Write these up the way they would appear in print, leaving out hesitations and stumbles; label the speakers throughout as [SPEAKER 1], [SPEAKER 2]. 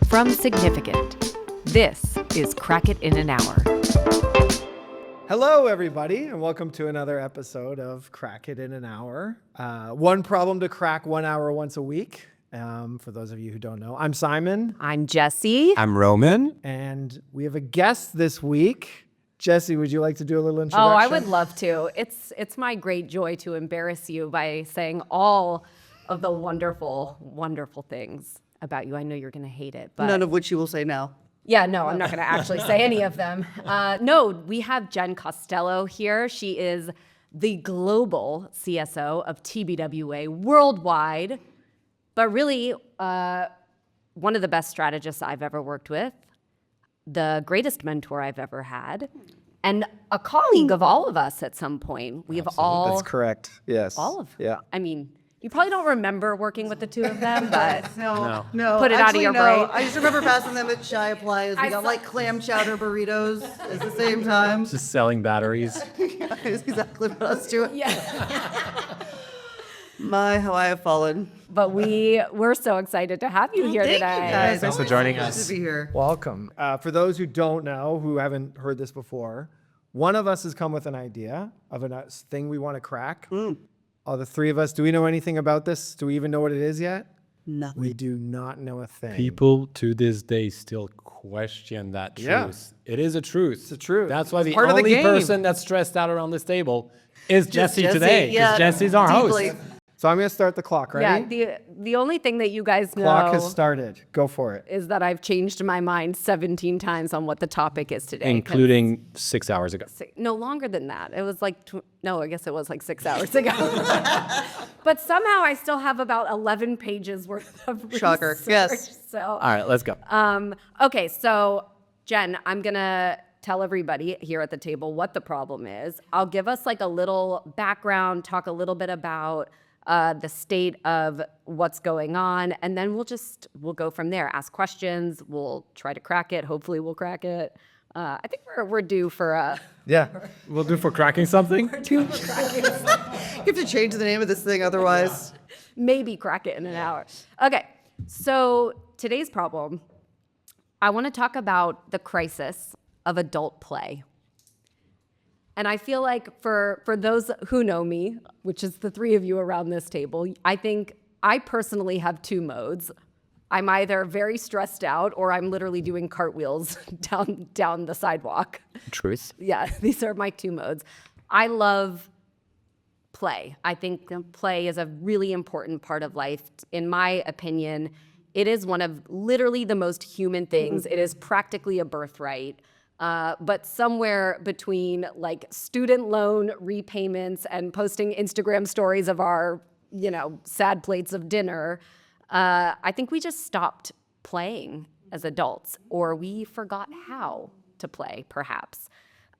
[SPEAKER 1] From Significant, this is Crack It in an Hour.
[SPEAKER 2] Hello, everybody, and welcome to another episode of Crack It in an Hour. One problem to crack 1 hour once a week. For those of you who don't know, I'm Simon.
[SPEAKER 1] I'm Jessie.
[SPEAKER 3] I'm Roman.
[SPEAKER 2] And we have a guest this week. Jessie, would you like to do a little introduction?
[SPEAKER 1] Oh, I would love to. It's my great joy to embarrass you by saying all of the wonderful, wonderful things about you. I know you're going to hate it, but
[SPEAKER 4] None of which you will say now.
[SPEAKER 1] yeah, no, I'm not going to actually say any of them. No, we have Jen Costello here. She is the global CSO of TBWA Worldwide, but really one of the best strategists I've ever worked with, the greatest mentor I've ever had, and a colleague of all of us at some point. We have all...
[SPEAKER 2] That's correct. Yes.
[SPEAKER 1] All of them.
[SPEAKER 2] Yeah.
[SPEAKER 1] I mean, you probably don't remember working with the two of them, but
[SPEAKER 4] No.
[SPEAKER 1] Put it out of your brain.
[SPEAKER 4] I just remember passing them at Shy Applies. We got like clam chowder burritos at the same time.
[SPEAKER 3] Just selling batteries.
[SPEAKER 4] It's exactly what I was doing.
[SPEAKER 1] yeah.
[SPEAKER 4] My, how I have fallen.
[SPEAKER 1] But we're so excited to have you here
[SPEAKER 4] Thank
[SPEAKER 1] today.
[SPEAKER 4] you guys.
[SPEAKER 3] Thanks for
[SPEAKER 4] Always
[SPEAKER 3] joining
[SPEAKER 4] good
[SPEAKER 3] us.
[SPEAKER 4] to be here.
[SPEAKER 2] Welcome. For those who don't know, who haven't heard this before, one of us has come with an idea of a thing we want to crack. All the three of us, do we know anything about this? Do we even know what it is yet?
[SPEAKER 4] Nothing.
[SPEAKER 2] We do not know a thing.
[SPEAKER 3] People to this day still question that truth.
[SPEAKER 2] Yeah.
[SPEAKER 3] It is a truth.
[SPEAKER 2] It's a truth.
[SPEAKER 3] That's why
[SPEAKER 2] It's
[SPEAKER 3] the
[SPEAKER 2] part of the
[SPEAKER 3] only
[SPEAKER 2] game.
[SPEAKER 3] person that's stressed out around this table is Jessie
[SPEAKER 4] Jessie,
[SPEAKER 3] today. Because
[SPEAKER 4] yeah,
[SPEAKER 3] Jessie's our
[SPEAKER 4] deeply.
[SPEAKER 3] host.
[SPEAKER 2] So I'm going to start the clock. Ready?
[SPEAKER 1] Yeah, the only thing that you guys know
[SPEAKER 2] Clock has started. Go for it.
[SPEAKER 1] is that I've changed my mind 17 times on what the topic is today. 'cause
[SPEAKER 3] Including 6 hours ago.
[SPEAKER 1] no longer than that. It was like, no, I guess it was like 6 hours ago. But somehow I still have about 11 pages worth of research.
[SPEAKER 4] Shocker. Yes.
[SPEAKER 1] So,
[SPEAKER 3] All right, let's go.
[SPEAKER 1] okay, so Jen, I'm going to tell everybody here at the table what the problem is. I'll give us like a little background, talk a little bit about the state of what's going on, and then we'll go from there. Ask questions. We'll try to crack it. Hopefully, we'll crack it. I think we're due for a.
[SPEAKER 2] Yeah.
[SPEAKER 3] We'll do for cracking something.
[SPEAKER 4] You have to change the name of this thing otherwise.
[SPEAKER 1] Maybe crack it in an hour. Okay, so today's problem, I want to talk about the crisis of adult play. And I feel like for those who know me, which is the three of you around this table, I think I personally have two modes. I'm either very stressed out or I'm literally doing cartwheels down the sidewalk.
[SPEAKER 3] Truth.
[SPEAKER 1] Yeah, these are my two modes. I love play. I think play is a really important part of life. In my opinion, it is one of literally the most human things. It is practically a birthright. But somewhere between like student loan repayments and posting Instagram stories of our, sad plates of dinner, I think we just stopped playing as adults, or we forgot how to play, perhaps.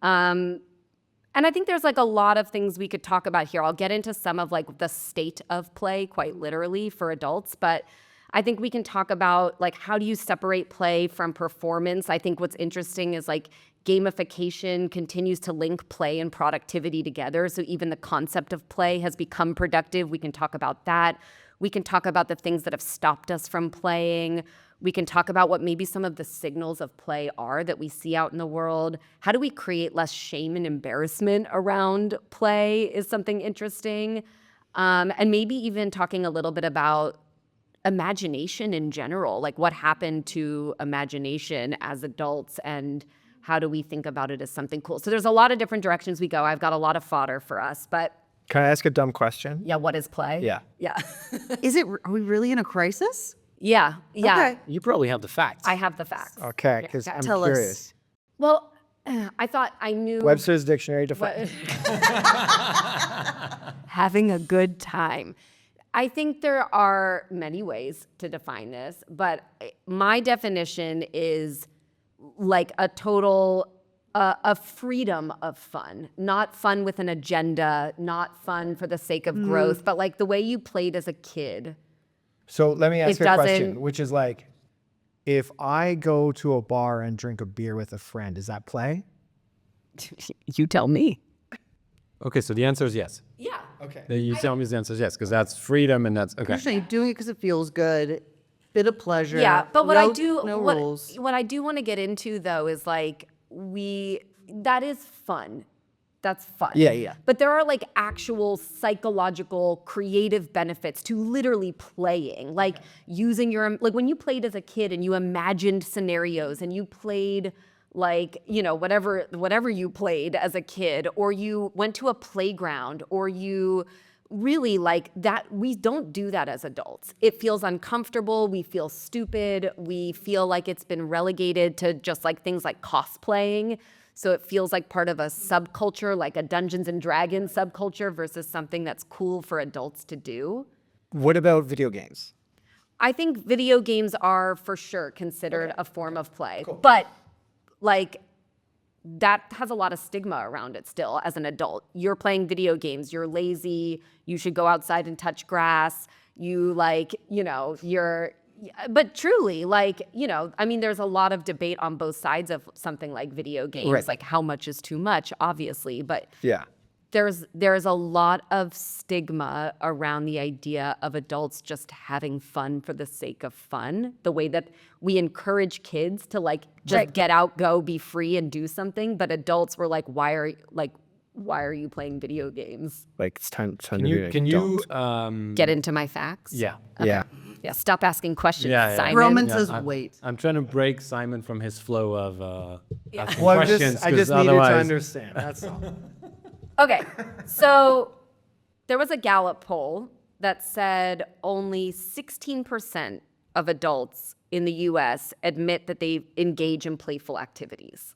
[SPEAKER 1] And I think there's like a lot of things we could talk about here. I'll get into some of like the state of play, quite literally, for adults, but I think we can talk about like how do you separate play from performance. I think what's interesting is like gamification continues to link play and productivity together. So even the concept of play has become productive. We can talk about that. We can talk about the things that have stopped us from playing. We can talk about what maybe some of the signals of play are that we see out in the world. How do we create less shame and embarrassment around play is something interesting. And maybe even talking a little bit about imagination in general, like what happened to imagination as adults and how do we think about it as something cool? So there's a lot of different directions we go. I've got a lot of fodder for us, but
[SPEAKER 2] Can I ask a dumb question?
[SPEAKER 1] yeah, what is play?
[SPEAKER 2] Yeah.
[SPEAKER 1] Yeah.
[SPEAKER 4] Are we really in a crisis?
[SPEAKER 1] Yeah.
[SPEAKER 4] Okay.
[SPEAKER 3] You probably have the facts.
[SPEAKER 1] I have the facts.
[SPEAKER 2] Okay, because I'm
[SPEAKER 4] Tell us.
[SPEAKER 2] curious.
[SPEAKER 1] Well, I thought I knew
[SPEAKER 2] Webster's dictionary defines.
[SPEAKER 1] having a good time. I think there are many ways to define this, but my definition is like a total a freedom of fun, not fun with an agenda, not fun for the sake of growth, but like the way you played as a kid.
[SPEAKER 2] So let me ask
[SPEAKER 1] It
[SPEAKER 2] you a question,
[SPEAKER 1] doesn't-
[SPEAKER 2] which is like, if I go to a bar and drink a beer with a friend, is that play?
[SPEAKER 1] You tell me.
[SPEAKER 3] Okay, so the answer is yes.
[SPEAKER 1] Yeah.
[SPEAKER 2] Okay.
[SPEAKER 3] You tell me the answer is yes, because that's freedom and that's okay.
[SPEAKER 4] You're saying doing it because it feels good Bit of pleasure.
[SPEAKER 1] Yeah, but what
[SPEAKER 4] no,
[SPEAKER 1] I do
[SPEAKER 4] no
[SPEAKER 1] what,
[SPEAKER 4] rules.
[SPEAKER 1] what I do want to get into though is like that is fun. That's fun.
[SPEAKER 2] Yeah.
[SPEAKER 1] But there are like actual psychological creative benefits to literally playing. Like using like when you played as a kid and you imagined scenarios and you played like, whatever you played as a kid, or you went to a playground, or you really like that. We don't do that as adults. It feels uncomfortable. We feel stupid. We feel like it's been relegated to just like things like cosplaying. So it feels like part of a subculture, like a Dungeons and Dragons subculture versus something that's cool for adults to do.
[SPEAKER 2] What about video games?
[SPEAKER 1] I think video games are for sure considered a form of play, but like that has a lot of stigma around it still as an adult. You're playing video games, you're lazy, you should go outside and touch grass, but truly, I mean, there's a lot of debate on both sides of something like video games,
[SPEAKER 2] Right.
[SPEAKER 1] like how much is too much, obviously, but
[SPEAKER 2] Yeah.
[SPEAKER 1] there's a lot of stigma around the idea of adults just having fun for the sake of fun. The way that we encourage kids to like just get out, go, be free, and do something, but adults were like, why are you playing video games?
[SPEAKER 2] Like it's time
[SPEAKER 3] Can
[SPEAKER 2] to be
[SPEAKER 3] you
[SPEAKER 2] an
[SPEAKER 3] can
[SPEAKER 2] adult.
[SPEAKER 3] you
[SPEAKER 1] Get into my facts.
[SPEAKER 3] yeah.
[SPEAKER 2] Yeah.
[SPEAKER 1] Yeah. Stop asking questions,
[SPEAKER 3] Yeah, yeah.
[SPEAKER 1] Simon.
[SPEAKER 4] Roman
[SPEAKER 3] Yeah,
[SPEAKER 4] says,
[SPEAKER 3] I'm-
[SPEAKER 4] wait.
[SPEAKER 3] I'm trying to break Simon from his flow of asking
[SPEAKER 2] Well,
[SPEAKER 3] questions.
[SPEAKER 2] I
[SPEAKER 3] 'cause
[SPEAKER 2] just needed to
[SPEAKER 3] otherwise-
[SPEAKER 2] understand. That's all.
[SPEAKER 1] Okay, so there was a Gallup poll that said only 16% of adults in the US admit that they engage in playful activities.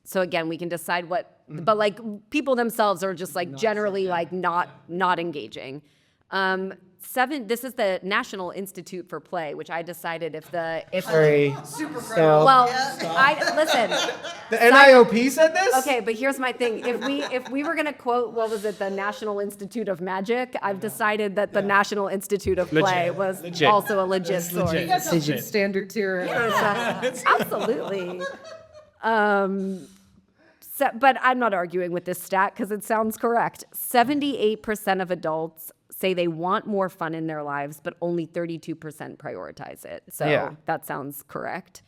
[SPEAKER 1] So again, we can decide but like people themselves are just like generally like not engaging. This is the National Institute for Play, which I decided if
[SPEAKER 2] Very so
[SPEAKER 1] well, listen.
[SPEAKER 2] the NIOP said this?
[SPEAKER 1] Okay, but here's my thing. If we were gonna quote, what was it, the National Institute of Magic, I've decided that the National Institute of Play was also a legit source.
[SPEAKER 4] Standard tier.
[SPEAKER 1] Absolutely. But I'm not arguing with this stat because it sounds correct. 78% of adults say they want more fun in their lives, but only 32% prioritize it. So
[SPEAKER 2] Yeah.
[SPEAKER 1] that sounds correct.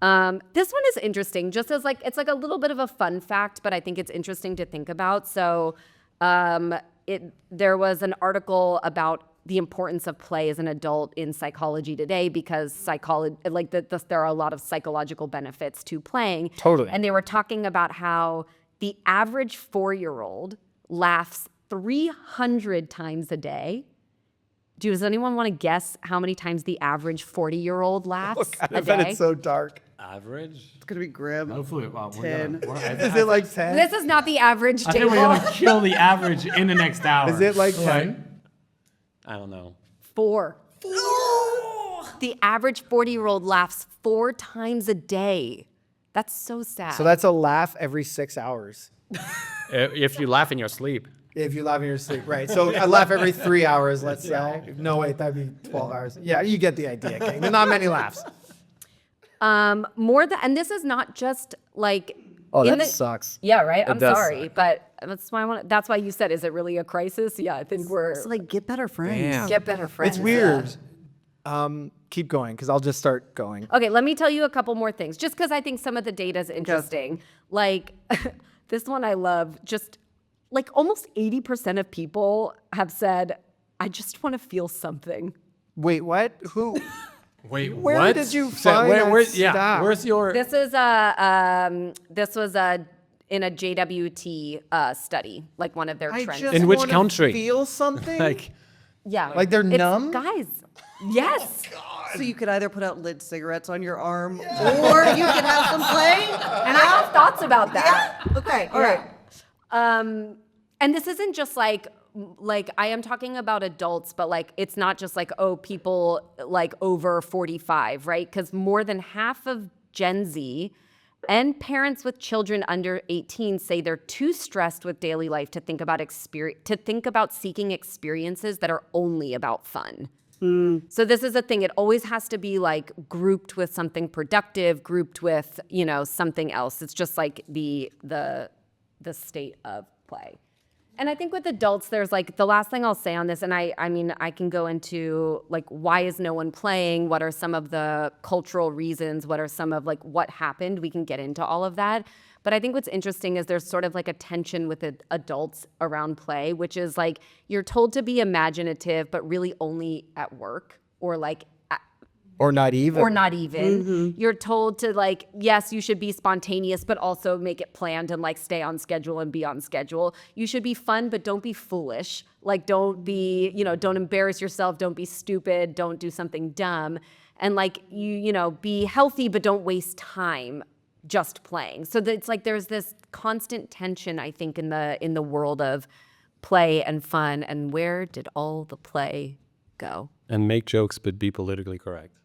[SPEAKER 1] This one is interesting, just as like, it's like a little bit of a fun fact, but I think it's interesting to think about. So there was an article about the importance of play as an adult in Psychology Today because there are a lot of psychological benefits to playing.
[SPEAKER 2] Totally.
[SPEAKER 1] And they were talking about how the average 4-year-old laughs 300 times a day. Does anyone want to guess how many times the average 40-year-old laughs
[SPEAKER 2] I
[SPEAKER 1] a
[SPEAKER 2] bet
[SPEAKER 1] day?
[SPEAKER 2] it's so dark.
[SPEAKER 3] Average?
[SPEAKER 4] It's going to be grim.
[SPEAKER 3] Hopefully, well,
[SPEAKER 4] 10.
[SPEAKER 2] Is it like 10?
[SPEAKER 1] This is not the average
[SPEAKER 3] I think we're
[SPEAKER 1] table.
[SPEAKER 3] gonna kill the average in the next hour.
[SPEAKER 2] Is it like 10?
[SPEAKER 3] I don't know.
[SPEAKER 1] 4. The average 40-year-old laughs 4 times a day. That's so sad.
[SPEAKER 2] So that's a laugh every 6 hours.
[SPEAKER 3] If you laugh in your sleep.
[SPEAKER 2] If you laugh in your sleep, right? So I laugh every 3 hours, let's say. No, wait, that'd be 12 hours. Yeah, you get the idea, King. There's not many laughs.
[SPEAKER 1] and this is not just like.
[SPEAKER 2] Oh,
[SPEAKER 1] in
[SPEAKER 2] that sucks.
[SPEAKER 1] Yeah, right. I'm
[SPEAKER 3] does
[SPEAKER 1] sorry,
[SPEAKER 3] suck.
[SPEAKER 1] but that's why you said, is it really a crisis? Yeah, I think we're
[SPEAKER 4] It's like, get better friends.
[SPEAKER 3] Damn.
[SPEAKER 1] get better friends.
[SPEAKER 2] It's weird. Keep going, because I'll just start going.
[SPEAKER 1] Okay, let me tell you a couple more things, just because I think some of the data is interesting. Like this one I love. Just like almost 80% of people have said, "I just want to feel something."
[SPEAKER 2] Wait, what? Who?
[SPEAKER 3] Wait,
[SPEAKER 2] Where
[SPEAKER 3] what?
[SPEAKER 2] did you find that
[SPEAKER 3] yeah,
[SPEAKER 2] stat?
[SPEAKER 3] where's your...
[SPEAKER 1] This was in a JWT study, like one of their
[SPEAKER 2] I
[SPEAKER 1] trends.
[SPEAKER 2] just
[SPEAKER 3] In which
[SPEAKER 2] wanna
[SPEAKER 3] country?
[SPEAKER 2] Feel something?
[SPEAKER 3] Like,
[SPEAKER 1] Yeah,
[SPEAKER 2] Like they're
[SPEAKER 1] It's-
[SPEAKER 2] numb?
[SPEAKER 1] guys. Yes.
[SPEAKER 4] So you could either put out lit cigarettes on your arm, or you could have some play.
[SPEAKER 1] And I have thoughts about that.
[SPEAKER 4] Okay, all right.
[SPEAKER 1] And this isn't just like I am talking about adults, but like it's not just like, oh, people like over 45, right? Because more than half of Gen Z and parents with children under 18 say they're too stressed with daily life to think about seeking experiences that are only about fun. So this is a thing. It always has to be like grouped with something productive, grouped with, something else. It's just like the state of play. And I think with adults, there's like the last thing I'll say on this, and I mean, I can go into like why is no one playing? What are some of the cultural reasons? What are some of like what happened? We can get into all of that. But I think what's interesting is there's sort of like a tension with adults around play, which is like you're told to be imaginative, but really only at work or like
[SPEAKER 2] Or not even.
[SPEAKER 1] or not even. You're told to like, yes, you should be spontaneous, but also make it planned and like stay on schedule and be on schedule. You should be fun, but don't be foolish. Like don't be, don't embarrass yourself. Don't be stupid. Don't do something dumb. And like be healthy, but don't waste time just playing. So it's like there's this constant tension, I think, in the world of play and fun. And where did all the play go?
[SPEAKER 3] And make jokes, but be politically correct.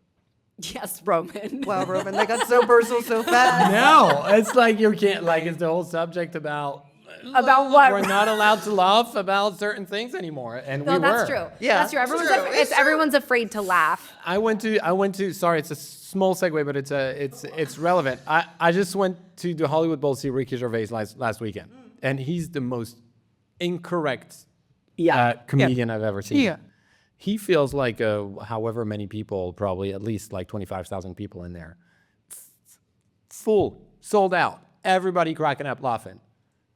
[SPEAKER 1] Yes, Roman.
[SPEAKER 4] Wow, Roman, they got so personal so fast.
[SPEAKER 3] No, it's like you can't, like, it's the whole subject about
[SPEAKER 1] About
[SPEAKER 3] we're not allowed to laugh about certain things anymore, and
[SPEAKER 1] No,
[SPEAKER 3] we
[SPEAKER 1] that's
[SPEAKER 3] were.
[SPEAKER 1] true.
[SPEAKER 4] Yeah,
[SPEAKER 1] That's true.
[SPEAKER 4] it's true. It's true.
[SPEAKER 1] Everyone's afraid to laugh.
[SPEAKER 3] I went to. Sorry, it's a small segue, but it's relevant. I just went to the Hollywood Bowl to see Ricky Gervais last weekend, and he's the most incorrect comedian I've ever seen.
[SPEAKER 4] Yeah.
[SPEAKER 3] He feels like however many people, probably at least like 25,000 people in there, full, sold out, everybody cracking up laughing.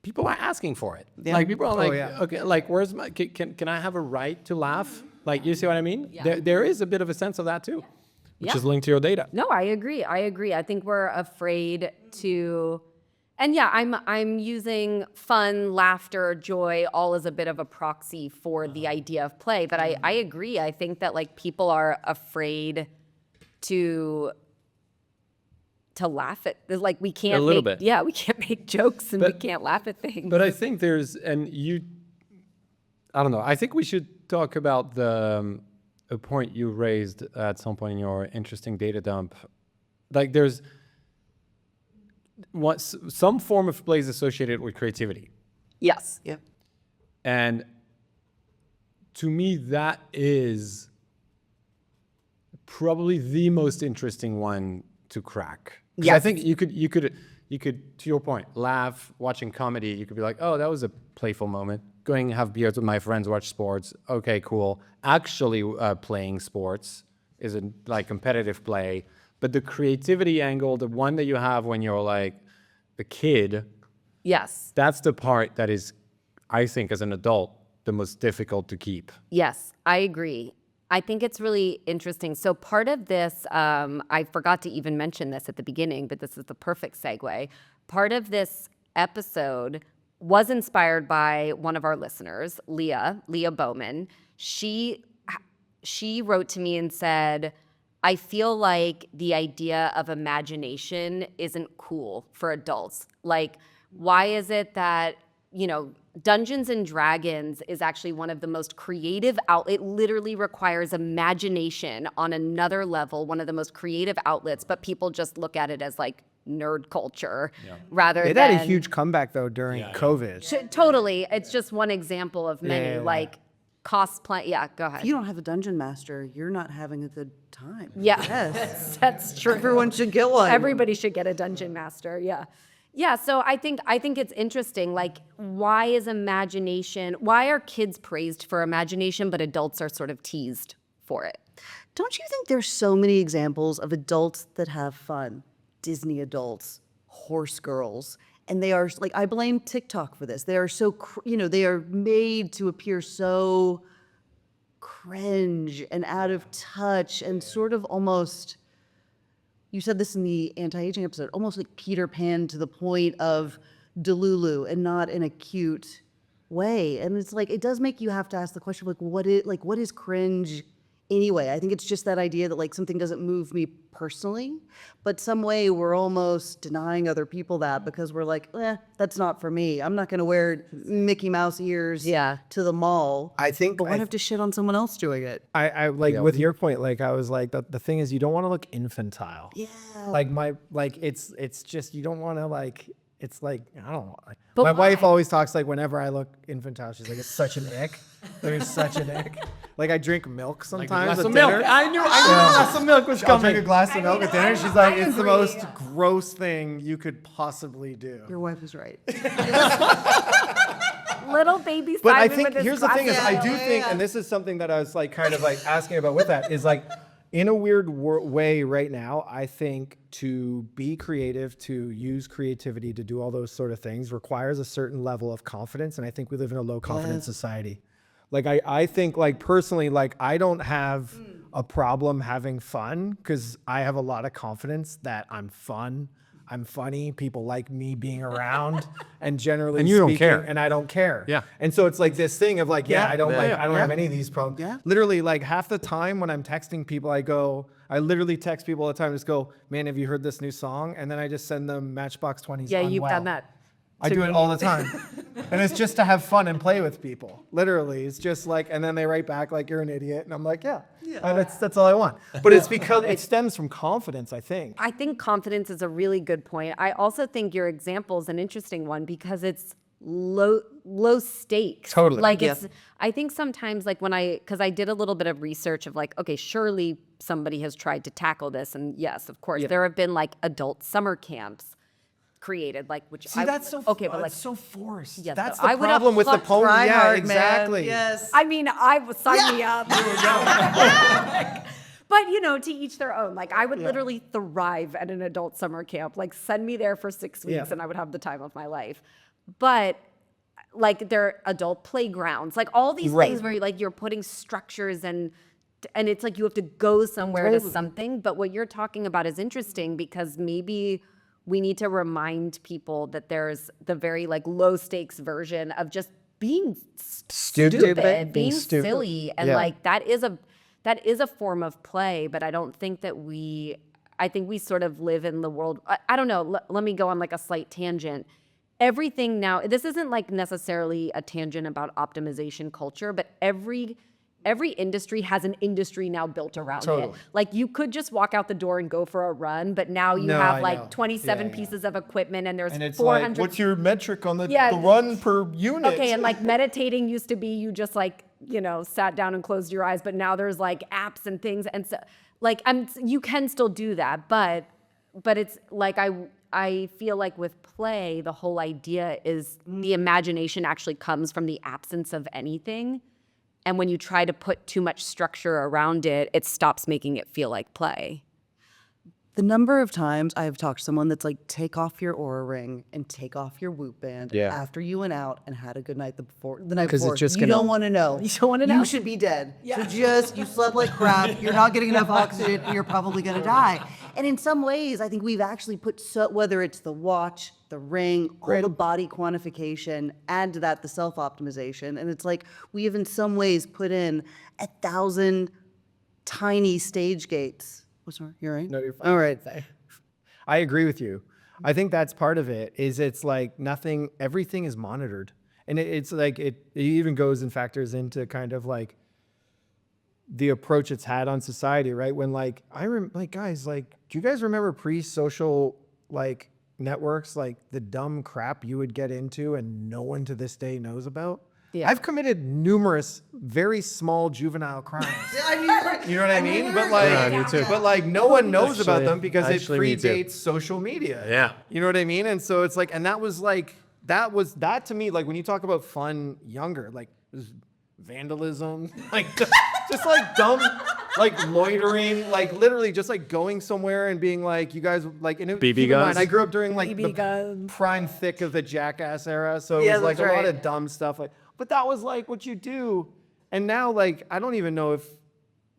[SPEAKER 3] People are asking for it.
[SPEAKER 4] Yeah.
[SPEAKER 3] Like people are like,
[SPEAKER 2] yeah.
[SPEAKER 3] okay, like where's my? Can I have a right to laugh? Like you see what I mean? Yeah. There is a bit of a sense of that too, which
[SPEAKER 1] Yeah.
[SPEAKER 3] is linked to your data.
[SPEAKER 1] No, I agree. I think we're afraid to, and yeah, I'm using fun, laughter, joy, all as a bit of a proxy for the idea of play. But I agree. I think that like people are afraid to laugh at, like we can't
[SPEAKER 3] A little
[SPEAKER 1] make,
[SPEAKER 3] bit.
[SPEAKER 1] Yeah, we can't make jokes and we
[SPEAKER 3] But-
[SPEAKER 1] can't laugh at things.
[SPEAKER 3] But I think I don't know. I think we should talk about a point you raised at some point in your interesting data dump. Like there's some form of play is associated with creativity.
[SPEAKER 1] Yes.
[SPEAKER 4] Yeah.
[SPEAKER 3] And to me, that is probably the most interesting one to crack. 'Cause I
[SPEAKER 1] Yes.
[SPEAKER 3] think you could, to your point, laugh watching comedy. You could be like, oh, that was a playful moment. Going and have beers with my friends, watch sports. Okay, cool. Actually, playing sports is like competitive play. But the creativity angle, the one that you have when you're like a kid,
[SPEAKER 1] Yes.
[SPEAKER 3] that's the part that is, I think, as an adult, the most difficult to keep.
[SPEAKER 1] Yes, I agree. I think it's really interesting. So part of this, I forgot to even mention this at the beginning, but this is the perfect segue. Part of this episode was inspired by one of our listeners, Leah Bowman. She wrote to me and said, I feel like the idea of imagination isn't cool for adults. Like, why is it that, Dungeons and Dragons is actually one of the most creative it literally requires imagination on another level, one of the most creative outlets, but people just look at it as like nerd culture rather
[SPEAKER 2] It
[SPEAKER 1] than.
[SPEAKER 2] had a huge comeback though during COVID.
[SPEAKER 1] Totally. It's just one example of many,
[SPEAKER 2] yeah.
[SPEAKER 1] like cosplay. Yeah, go ahead.
[SPEAKER 4] If you don't have a dungeon master, you're not having a good time.
[SPEAKER 1] Yeah,
[SPEAKER 4] Yes.
[SPEAKER 1] that's true.
[SPEAKER 4] Everyone should get one.
[SPEAKER 1] Everybody should get a dungeon master. Yeah. Yeah, so I think it's interesting. Like, why are kids praised for imagination, but adults are sort of teased for it?
[SPEAKER 4] Don't you think there's so many examples of adults that have fun? Disney adults, horse girls, and they are like, I blame TikTok for this. They are so, they are made to appear so cringe and out of touch and sort of almost, you said this in the anti-aging episode, almost like Peter Pan to the point of Delulu and not in a cute way. And it's like, it does make you have to ask the question, like, what is cringe anyway? I think it's just that idea that like something doesn't move me personally, but some way we're almost denying other people that because we're like, that's not for me. I'm not going to wear Mickey Mouse ears to the mall.
[SPEAKER 2] I think
[SPEAKER 4] But why have to shit on someone else doing it?
[SPEAKER 2] I like with your point, like I was like the thing is you don't want to look infantile.
[SPEAKER 4] Yeah.
[SPEAKER 2] Like it's just you don't want to like it's like I don't know. Like, my wife always talks like whenever I look infantile, she's like it's such an ick. Like it's such an ick. Like I drink milk sometimes
[SPEAKER 3] glass
[SPEAKER 2] at
[SPEAKER 3] of
[SPEAKER 2] dinner.
[SPEAKER 3] milk. I knew a glass of milk was
[SPEAKER 2] I'll drink
[SPEAKER 3] coming.
[SPEAKER 2] a glass of milk at dinner. She's like, it's the most gross thing you could possibly do.
[SPEAKER 4] Your wife is right.
[SPEAKER 1] Little baby
[SPEAKER 2] But I
[SPEAKER 1] Simon
[SPEAKER 2] think
[SPEAKER 1] with his
[SPEAKER 2] here's the thing is I
[SPEAKER 1] glasses.
[SPEAKER 2] do think, and this is something that I was like kind of like asking about with that is like in a weird way right now, I think to be creative, to use creativity to do all those sort of things requires a certain level of confidence. And I think we live in a low confidence society. Like I think like personally, like I don't have a problem having fun because I have a lot of confidence that I'm fun. I'm funny. People like me being around, and generally
[SPEAKER 3] And you don't
[SPEAKER 2] speaking,
[SPEAKER 3] care.
[SPEAKER 2] and I don't care.
[SPEAKER 3] Yeah.
[SPEAKER 2] And so it's like this thing of like, I don't have any of these problems.
[SPEAKER 4] Yeah.
[SPEAKER 2] Literally, like half the time when I'm texting people, I literally text people all the time. Just go, man, have you heard this new song? And then I just send them Matchbox 20s.
[SPEAKER 1] Yeah, you've
[SPEAKER 2] Unwell.
[SPEAKER 1] done that.
[SPEAKER 2] I do it all the time. And it's just to have fun and play with people. Literally, it's just like, and then they write back like, you're an idiot. And I'm like, yeah. That's all I want. But it's because it stems from confidence, I think.
[SPEAKER 1] I think confidence is a really good point. I also think your example is an interesting one because it's low stakes.
[SPEAKER 2] Totally.
[SPEAKER 1] Like
[SPEAKER 4] Yeah.
[SPEAKER 1] it's I think sometimes like because I did a little bit of research of like, okay, surely somebody has tried to tackle this. And yes, of course, there have been like adult summer camps created, like which
[SPEAKER 2] See, that's so
[SPEAKER 1] okay, but like
[SPEAKER 2] that's so forced.
[SPEAKER 1] Yes,
[SPEAKER 2] That's
[SPEAKER 1] so
[SPEAKER 2] the
[SPEAKER 1] I would
[SPEAKER 2] problem with the
[SPEAKER 1] applaud-
[SPEAKER 2] poem.
[SPEAKER 4] Try
[SPEAKER 2] Yeah,
[SPEAKER 4] hard, man.
[SPEAKER 2] exactly.
[SPEAKER 4] Yes.
[SPEAKER 1] I mean, I would sign me up. But to each their own. Like I would literally thrive at an adult summer camp. Like send me there for 6 weeks
[SPEAKER 2] Yeah.
[SPEAKER 1] and I would have the time of my life. But like they're adult playgrounds, like all these
[SPEAKER 2] Right.
[SPEAKER 1] things where you're putting structures and it's like you have to go somewhere to something. But what you're talking about is interesting because maybe we need to remind people that there's the very like low stakes version of just being stupid, being
[SPEAKER 2] stupid.
[SPEAKER 1] silly, and
[SPEAKER 2] Yeah.
[SPEAKER 1] like that is a form of play. But I don't think that I think we sort of live in the world. I don't know. Let me go on like a slight tangent. Everything now. This isn't like necessarily a tangent about optimization culture, but every industry has an industry now built around it.
[SPEAKER 2] Totally.
[SPEAKER 1] Like you could just walk out the door and go for a run, but now you
[SPEAKER 2] No,
[SPEAKER 1] have
[SPEAKER 2] I
[SPEAKER 1] like
[SPEAKER 2] know.
[SPEAKER 1] 27
[SPEAKER 2] Yeah.
[SPEAKER 1] pieces of equipment and there's
[SPEAKER 2] And it's
[SPEAKER 1] 400.
[SPEAKER 2] like, what's your metric on the
[SPEAKER 1] Yeah.
[SPEAKER 2] run per unit?
[SPEAKER 1] Okay, and like meditating used to be you just like, sat down and closed your eyes, but now there's like apps and things. And so like you can still do that, but it's like I feel like with play, the whole idea is the imagination actually comes from the absence of anything. And when you try to put too much structure around it, it stops making it feel like play.
[SPEAKER 4] The number of times I have talked to someone that's like, take off your Oura ring and take off your Whoop band
[SPEAKER 3] Yeah.
[SPEAKER 4] after you went out and had a good night the night
[SPEAKER 2] 'Cause it's
[SPEAKER 4] before.
[SPEAKER 2] just
[SPEAKER 4] You
[SPEAKER 2] gonna-
[SPEAKER 4] don't want to know.
[SPEAKER 1] You don't wanna know.
[SPEAKER 4] You should be dead. So you slept like crap. You're not getting enough oxygen. And you're probably going to die. And in some ways, I think we've actually put whether it's the watch, the ring, all the body quantification, add to that the self-optimization. And it's like we have in some ways put in 1,000 tiny stage gates. What's wrong? You're right?
[SPEAKER 2] No, you're fine.
[SPEAKER 4] All right.
[SPEAKER 2] I agree with you. I think that's part of it. Is it's like everything is monitored, and it's like it even goes and factors into kind of like the approach it's had on society, right? When like guys, like, do you guys remember pre-social like networks, like the dumb crap you would get into and no one to this day knows about?
[SPEAKER 1] Yeah.
[SPEAKER 2] I've committed numerous very small juvenile crimes. You know what I mean? But like,
[SPEAKER 3] Yeah, me too.
[SPEAKER 2] but like no one knows about
[SPEAKER 3] Actually-
[SPEAKER 2] them because it
[SPEAKER 3] actually, me too.
[SPEAKER 2] predates social media.
[SPEAKER 3] Yeah.
[SPEAKER 2] You know what I mean? And so it's like, and that was that to me, like when you talk about fun younger, like this vandalism, like just like dumb, like loitering, like literally just like going somewhere and being like, you guys like, and
[SPEAKER 3] BB
[SPEAKER 2] keep in mind,
[SPEAKER 3] guns?
[SPEAKER 2] I grew up during like
[SPEAKER 1] BB
[SPEAKER 2] the
[SPEAKER 1] guns.
[SPEAKER 2] prime thick of the Jackass era. So it
[SPEAKER 4] Yeah,
[SPEAKER 2] was like
[SPEAKER 4] that's
[SPEAKER 2] a lot
[SPEAKER 4] right.
[SPEAKER 2] of dumb stuff. Like, but that was like what you do. And now like, I don't even know if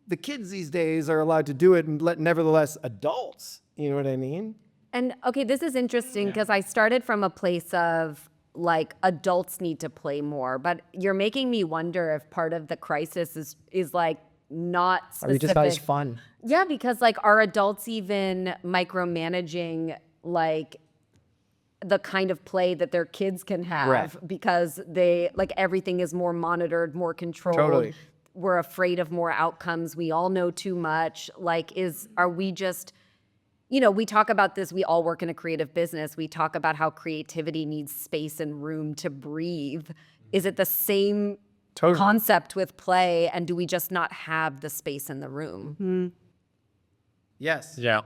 [SPEAKER 2] the kids these days are allowed to do it and nevertheless adults, you know what I mean?
[SPEAKER 1] And okay, this is interesting because I started from a place of like adults need to play more, but you're making me wonder if part of the crisis is like not specific.
[SPEAKER 2] Are we just not as fun?
[SPEAKER 1] Yeah, because like are adults even micromanaging like the kind of play that their kids can have
[SPEAKER 2] Right.
[SPEAKER 1] because they like everything is more monitored, more controlled.
[SPEAKER 2] Totally.
[SPEAKER 1] We're afraid of more outcomes. We all know too much. Like are we just we talk about this, we all work in a creative business. We talk about how creativity needs space and room to breathe. Is it the same
[SPEAKER 2] Totally.
[SPEAKER 1] concept with play? And do we just not have the space in the room?
[SPEAKER 2] Yes.
[SPEAKER 3] Yeah.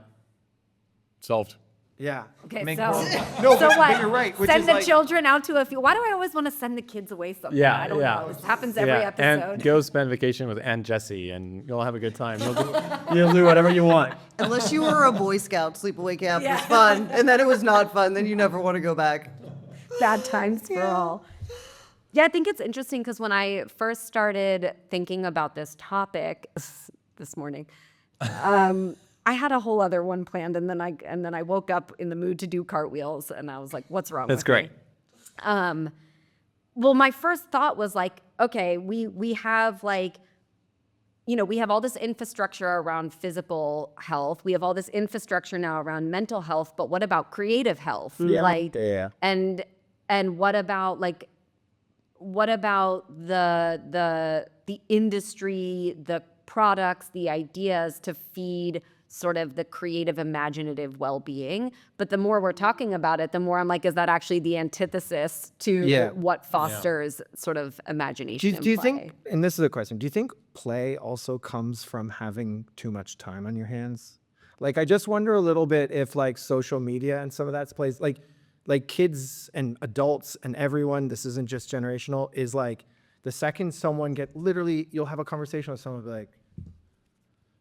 [SPEAKER 3] Solved.
[SPEAKER 2] Yeah.
[SPEAKER 1] Okay,
[SPEAKER 2] Make
[SPEAKER 1] so,
[SPEAKER 2] more-
[SPEAKER 1] so
[SPEAKER 2] but
[SPEAKER 1] what?
[SPEAKER 2] you're right. Which
[SPEAKER 1] Send
[SPEAKER 2] is
[SPEAKER 1] the
[SPEAKER 2] like,
[SPEAKER 1] children out to a field. Why do I always want to send the kids away somewhere? I don't know. This happens every episode.
[SPEAKER 3] And go spend vacation with Aunt Jessie, and you'll have a good time. You'll do whatever you want.
[SPEAKER 4] Unless you were a Boy Scout, sleepaway camp
[SPEAKER 1] Yeah.
[SPEAKER 4] was fun, and then it was not fun, then you never want to go back.
[SPEAKER 1] Bad times for all. Yeah, I think it's interesting because when I first started thinking about this topic this morning, I had a whole other one planned, and then I woke up in the mood to do cartwheels, and I was like, "What's wrong?"
[SPEAKER 3] That's
[SPEAKER 1] with
[SPEAKER 3] great.
[SPEAKER 1] Me? Well, my first thought was like, okay, we have like, we have all this infrastructure around physical health. We have all this infrastructure now around mental health, but what about creative health? Like, and what about the industry, the products, the ideas to feed sort of the creative, imaginative well-being? But the more we're talking about it, the more I'm like, is that actually the antithesis to what fosters sort of imagination?
[SPEAKER 2] do you
[SPEAKER 1] and
[SPEAKER 2] think,
[SPEAKER 1] play?
[SPEAKER 2] and this is a question, do you think play also comes from having too much time on your hands? Like, I just wonder a little bit if like social media and some of that plays, like kids and adults and everyone, this isn't just generational, is like the second someone literally, you'll have a conversation with someone, be like,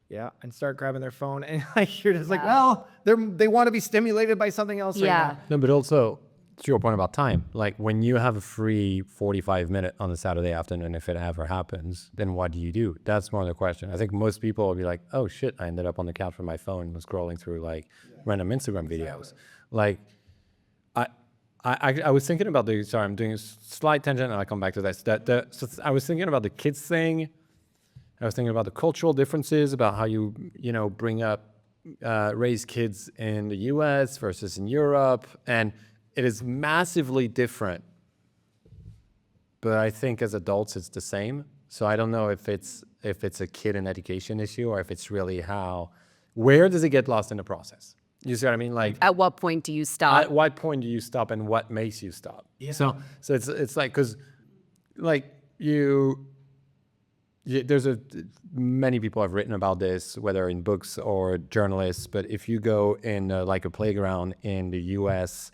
[SPEAKER 2] yeah, and start grabbing their phone, and like you're just like, well, they want to be stimulated by something else right now.
[SPEAKER 3] No, but also to your point about time, like when you have a free 45-minute on a Saturday afternoon, if it ever happens, then what do? That's more the question. I think most people will be like, oh shit, I ended up on the couch with my phone scrolling through like random Instagram videos. Like, I was thinking about sorry, I'm doing a slight tangent and I'll come back to this. So I was thinking about the kids thing. I was thinking about the cultural differences, about how you bring up, raise kids in the US versus in Europe. And it is massively different. But I think as adults, it's the same. So I don't know if it's a kid and education issue or if it's really where does it get lost in the process? You see what I mean? Like,
[SPEAKER 1] At what point do you stop?
[SPEAKER 3] at what point do you stop and what makes you stop? Yeah. So it's like, because like many people have written about this, whether in books or journalists, but if you go in like a playground in the US,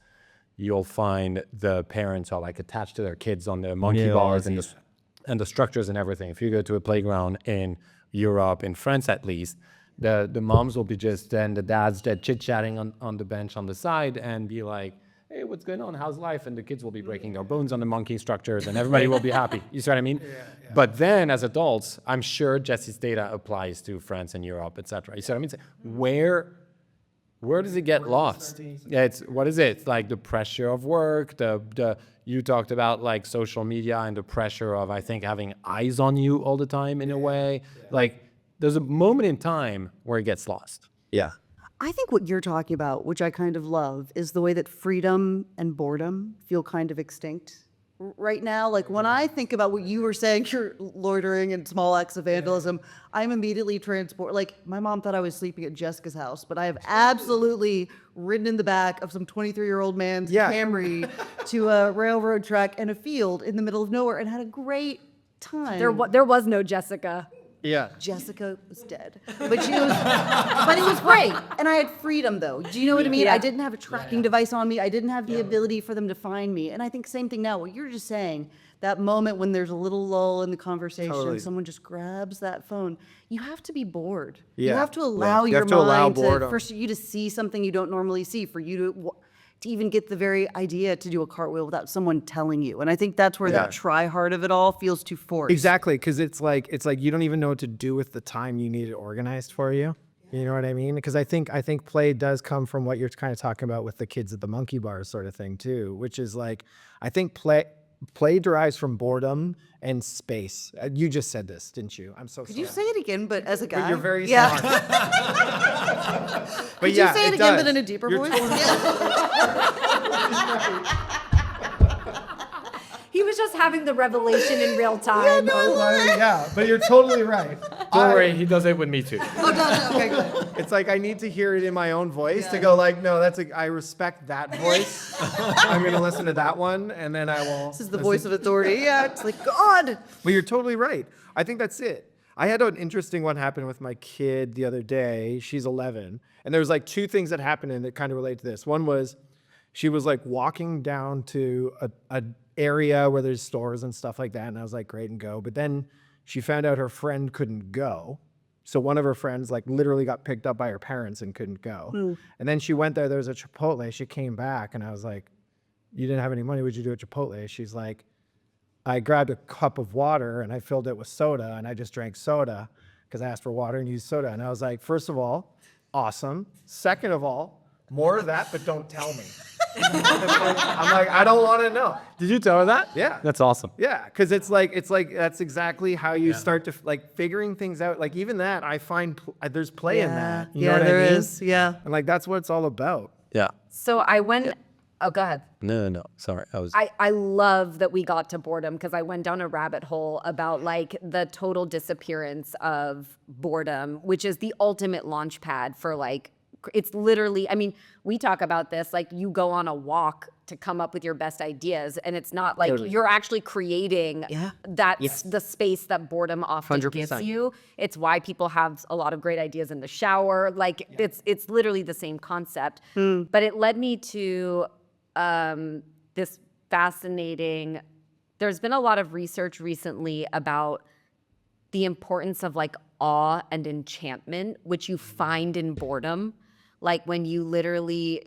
[SPEAKER 3] you'll find the parents are like attached to their kids on the monkey bars and the structures and everything. If you go to a playground in Europe, in France at least, the moms will be and the dads chit-chatting on the bench on the side and be like, hey, what's going on? How's life? And the kids will be breaking their bones on the monkey structures and everybody will be happy. You see what I mean? Yeah. But then as adults, I'm sure Jesse's data applies to France and Europe, et cetera. You see what I mean? So where does it get lost? Yeah, what is it? It's like the pressure of work, you talked about like social media and the pressure of, I think, having eyes on you all the time in a way. Yeah. Like there's a moment in time where it gets lost.
[SPEAKER 2] Yeah.
[SPEAKER 4] I think what you're talking about, which I kind of love, is the way that freedom and boredom feel kind of extinct right now. Like when I think about what you were saying, you're loitering and small acts of vandalism, I'm immediately transported. Like my mom thought I was sleeping at Jessica's house, but I have absolutely ridden in the back of some 23-year-old man's Camry to a railroad track and a field in the middle of nowhere and had a great time.
[SPEAKER 1] There was no Jessica.
[SPEAKER 2] Yeah.
[SPEAKER 4] Jessica was dead, but but it was great. And I had freedom though. Do you know what I mean?
[SPEAKER 1] Yeah.
[SPEAKER 4] I didn't have a tracking device on me. I didn't have the ability for them to find me. And I think same thing now, what you're just saying, that moment when there's a little lull in the conversation, someone just grabs that phone. You have to be bored.
[SPEAKER 2] Yeah.
[SPEAKER 4] You have to allow
[SPEAKER 2] You
[SPEAKER 4] your
[SPEAKER 2] have to allow
[SPEAKER 4] mind
[SPEAKER 2] boredom.
[SPEAKER 4] for you to see something you don't normally see, for you to even get the very idea to do a cartwheel without someone telling you. And I think that's where that try hard of it all feels too forced.
[SPEAKER 2] Exactly, because it's like you don't even know what to do with the time you need it organized for you. You know what I mean? Because I think play does come from what you're kind of talking about with the kids at the monkey bars sort of thing too, which is like, I think play derives from boredom and space. You just said this, didn't you? I'm so sorry.
[SPEAKER 4] Could you say it again, but as a guy?
[SPEAKER 2] But you're very smart. But
[SPEAKER 4] Could you say it again, but in a deeper voice?
[SPEAKER 1] He was just having the revelation in real time.
[SPEAKER 2] Yeah, but you're totally right.
[SPEAKER 3] Don't worry, he does it with me too.
[SPEAKER 4] Oh, no, okay, good.
[SPEAKER 2] It's like I need to hear it in my own voice to go like, no, I respect that voice. I'm going to listen to that one, and then I will.
[SPEAKER 4] This is the voice of authority. Yeah, it's like, God.
[SPEAKER 2] But you're totally right. I think that's it. I had an interesting one happen with my kid the other day. She's 11. And there was like two things that happened and that kind of relate to this. One was she was like walking down to a area where there's stores and stuff like that. And I was like, great, and go. But then she found out her friend couldn't go. So one of her friends like literally got picked up by her parents and couldn't go. And then she went there. There was a Chipotle. She came back and I was like, you didn't have any money. What'd you do at Chipotle? She's like, I grabbed a cup of water and I filled it with soda and I just drank soda because I asked for water and used soda. And I was like, first of all, awesome. Second of all, more of that, but don't tell me. I'm like, I don't want to know.
[SPEAKER 3] Did you tell her that?
[SPEAKER 2] Yeah.
[SPEAKER 3] That's awesome.
[SPEAKER 2] Yeah, because it's like that's exactly how you start to like figuring things out. Like even that, I find there's play in that. You know what I
[SPEAKER 4] there
[SPEAKER 2] mean?
[SPEAKER 4] is. Yeah.
[SPEAKER 2] And like that's what it's all about.
[SPEAKER 3] Yeah.
[SPEAKER 1] So I went. Oh, go ahead.
[SPEAKER 3] No. Sorry.
[SPEAKER 1] I love that we got to boredom because I went down a rabbit hole about like the total disappearance of boredom, which is the ultimate launch pad for like, it's literally, I mean, we talk about this, like you go on a walk to come up with your best ideas and it's not like you're actually creating the space that boredom often
[SPEAKER 5] 100%.
[SPEAKER 1] gives you. It's why people have a lot of great ideas in the shower. Like it's literally the same concept. But it led me to this fascinating, there's been a lot of research recently about the importance of like awe and enchantment, which you find in boredom. Like when you literally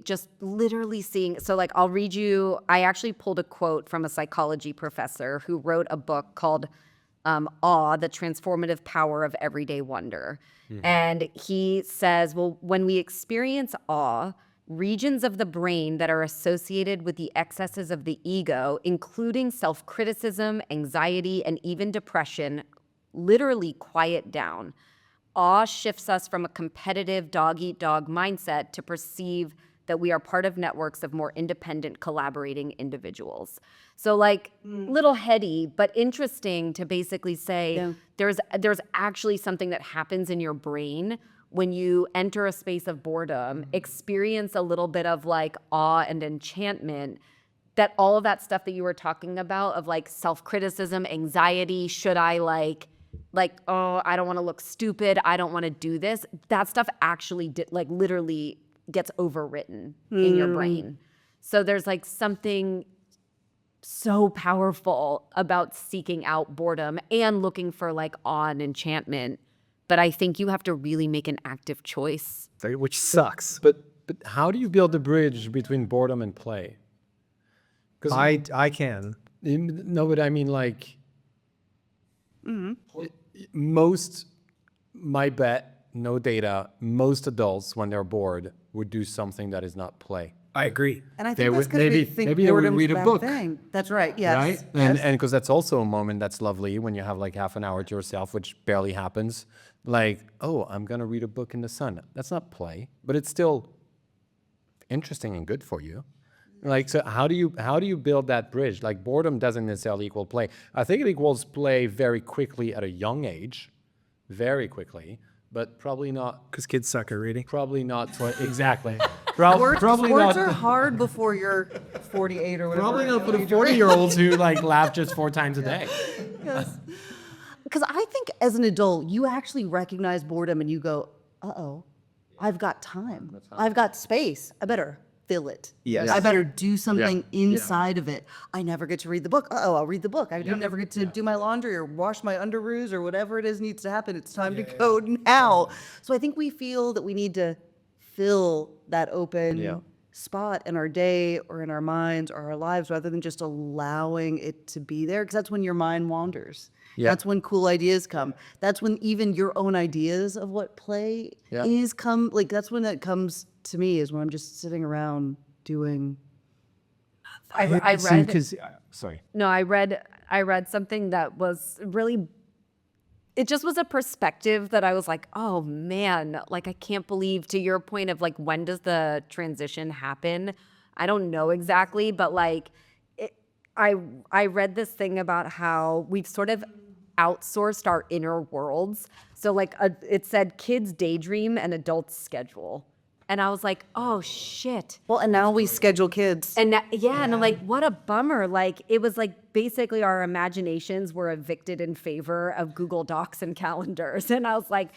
[SPEAKER 1] seeing, so like I'll read you, I actually pulled a quote from a psychology professor who wrote a book called Awe, the Transformative Power of Everyday Wonder. And he says, well, when we experience awe, regions of the brain that are associated with the excesses of the ego, including self-criticism, anxiety, and even depression, literally quiet down. Awe shifts us from a competitive dog-eat-dog mindset to perceive that we are part of networks of more independent, collaborating individuals. So like little heady, but interesting to basically say there's actually something that happens in your brain when you enter a space of boredom, experience a little bit of like awe and enchantment, that all of that stuff that you were talking about of like self-criticism, anxiety, should I like, oh, I don't want to look stupid, I don't want to do this. That stuff actually like literally gets overwritten in your brain. So there's like something so powerful about seeking out boredom and looking for like awe and enchantment. But I think you have to really make an active choice.
[SPEAKER 2] Which sucks.
[SPEAKER 3] But how do you build the bridge between boredom and play?
[SPEAKER 2] I can.
[SPEAKER 3] No, but I mean like most, my bet, no data, most adults when they're bored would do something that is not play.
[SPEAKER 2] I agree.
[SPEAKER 4] And I
[SPEAKER 3] They
[SPEAKER 4] think that's
[SPEAKER 3] would-
[SPEAKER 4] because
[SPEAKER 3] maybe-
[SPEAKER 4] we think
[SPEAKER 3] maybe they would
[SPEAKER 4] boredom's
[SPEAKER 3] read a
[SPEAKER 4] bad
[SPEAKER 3] book.
[SPEAKER 4] thing. That's right. Yes.
[SPEAKER 3] Right? And because that's also a moment that's lovely when you have like half an hour to yourself, which barely happens. Like, oh, I'm going to read a book in the sun. That's not play, but it's still interesting and good for you. Like, so how do you build that bridge? Like boredom doesn't necessarily equal play. I think it equals play very quickly at a young age, very quickly, but probably not.
[SPEAKER 2] Because kids suck at reading.
[SPEAKER 3] Probably not. Exactly.
[SPEAKER 4] Sports
[SPEAKER 3] Probably not.
[SPEAKER 4] are hard before you're 48 or whatever.
[SPEAKER 3] Probably not for the 40-year-olds who like laugh just 4 times a day.
[SPEAKER 4] Because I think as an adult, you actually recognize boredom and you go, uh-oh, I've got time. I've got space. I better fill it.
[SPEAKER 2] Yes.
[SPEAKER 4] I better do something inside of it. I never get to read the book. Uh-oh, I'll read the book. I never get to do my laundry or wash my underoos or whatever it is needs to happen. It's time to go now. So I think we feel that we need to fill that open spot in our day or in our minds or our lives rather than just allowing it to be there, because that's when your mind wanders.
[SPEAKER 3] Yeah.
[SPEAKER 4] That's when cool ideas come. That's when even your own ideas of what play is come, like that's when it comes to me, is when I'm just sitting around doing.
[SPEAKER 1] I read
[SPEAKER 2] Sorry.
[SPEAKER 1] No, I read something that was really, it just was a perspective that I was like, oh man, like I can't believe, to your point of like, when does the transition happen? I don't know exactly, but like I read this thing about how we've sort of outsourced our inner worlds. So like it said kids daydream and adults schedule. And I was like, oh shit.
[SPEAKER 4] Well, and now we schedule kids.
[SPEAKER 1] And and I'm like, what a bummer. Like, it was like basically our imaginations were evicted in favor of Google Docs and calendars. And I was like,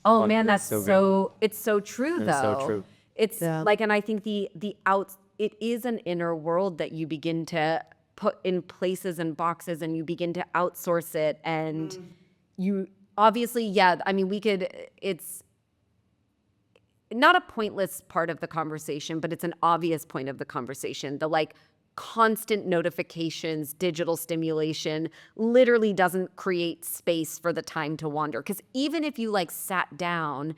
[SPEAKER 1] oh man, that's it's so true though.
[SPEAKER 3] It's so true.
[SPEAKER 1] It's like, and I think it is an inner world that you begin to put in places and boxes, and you begin to outsource it. And you obviously, I mean, it's not a pointless part of the conversation, but it's an obvious point of the conversation. The like constant notifications, digital stimulation literally doesn't create space for the time to wander. Because even if you like sat down,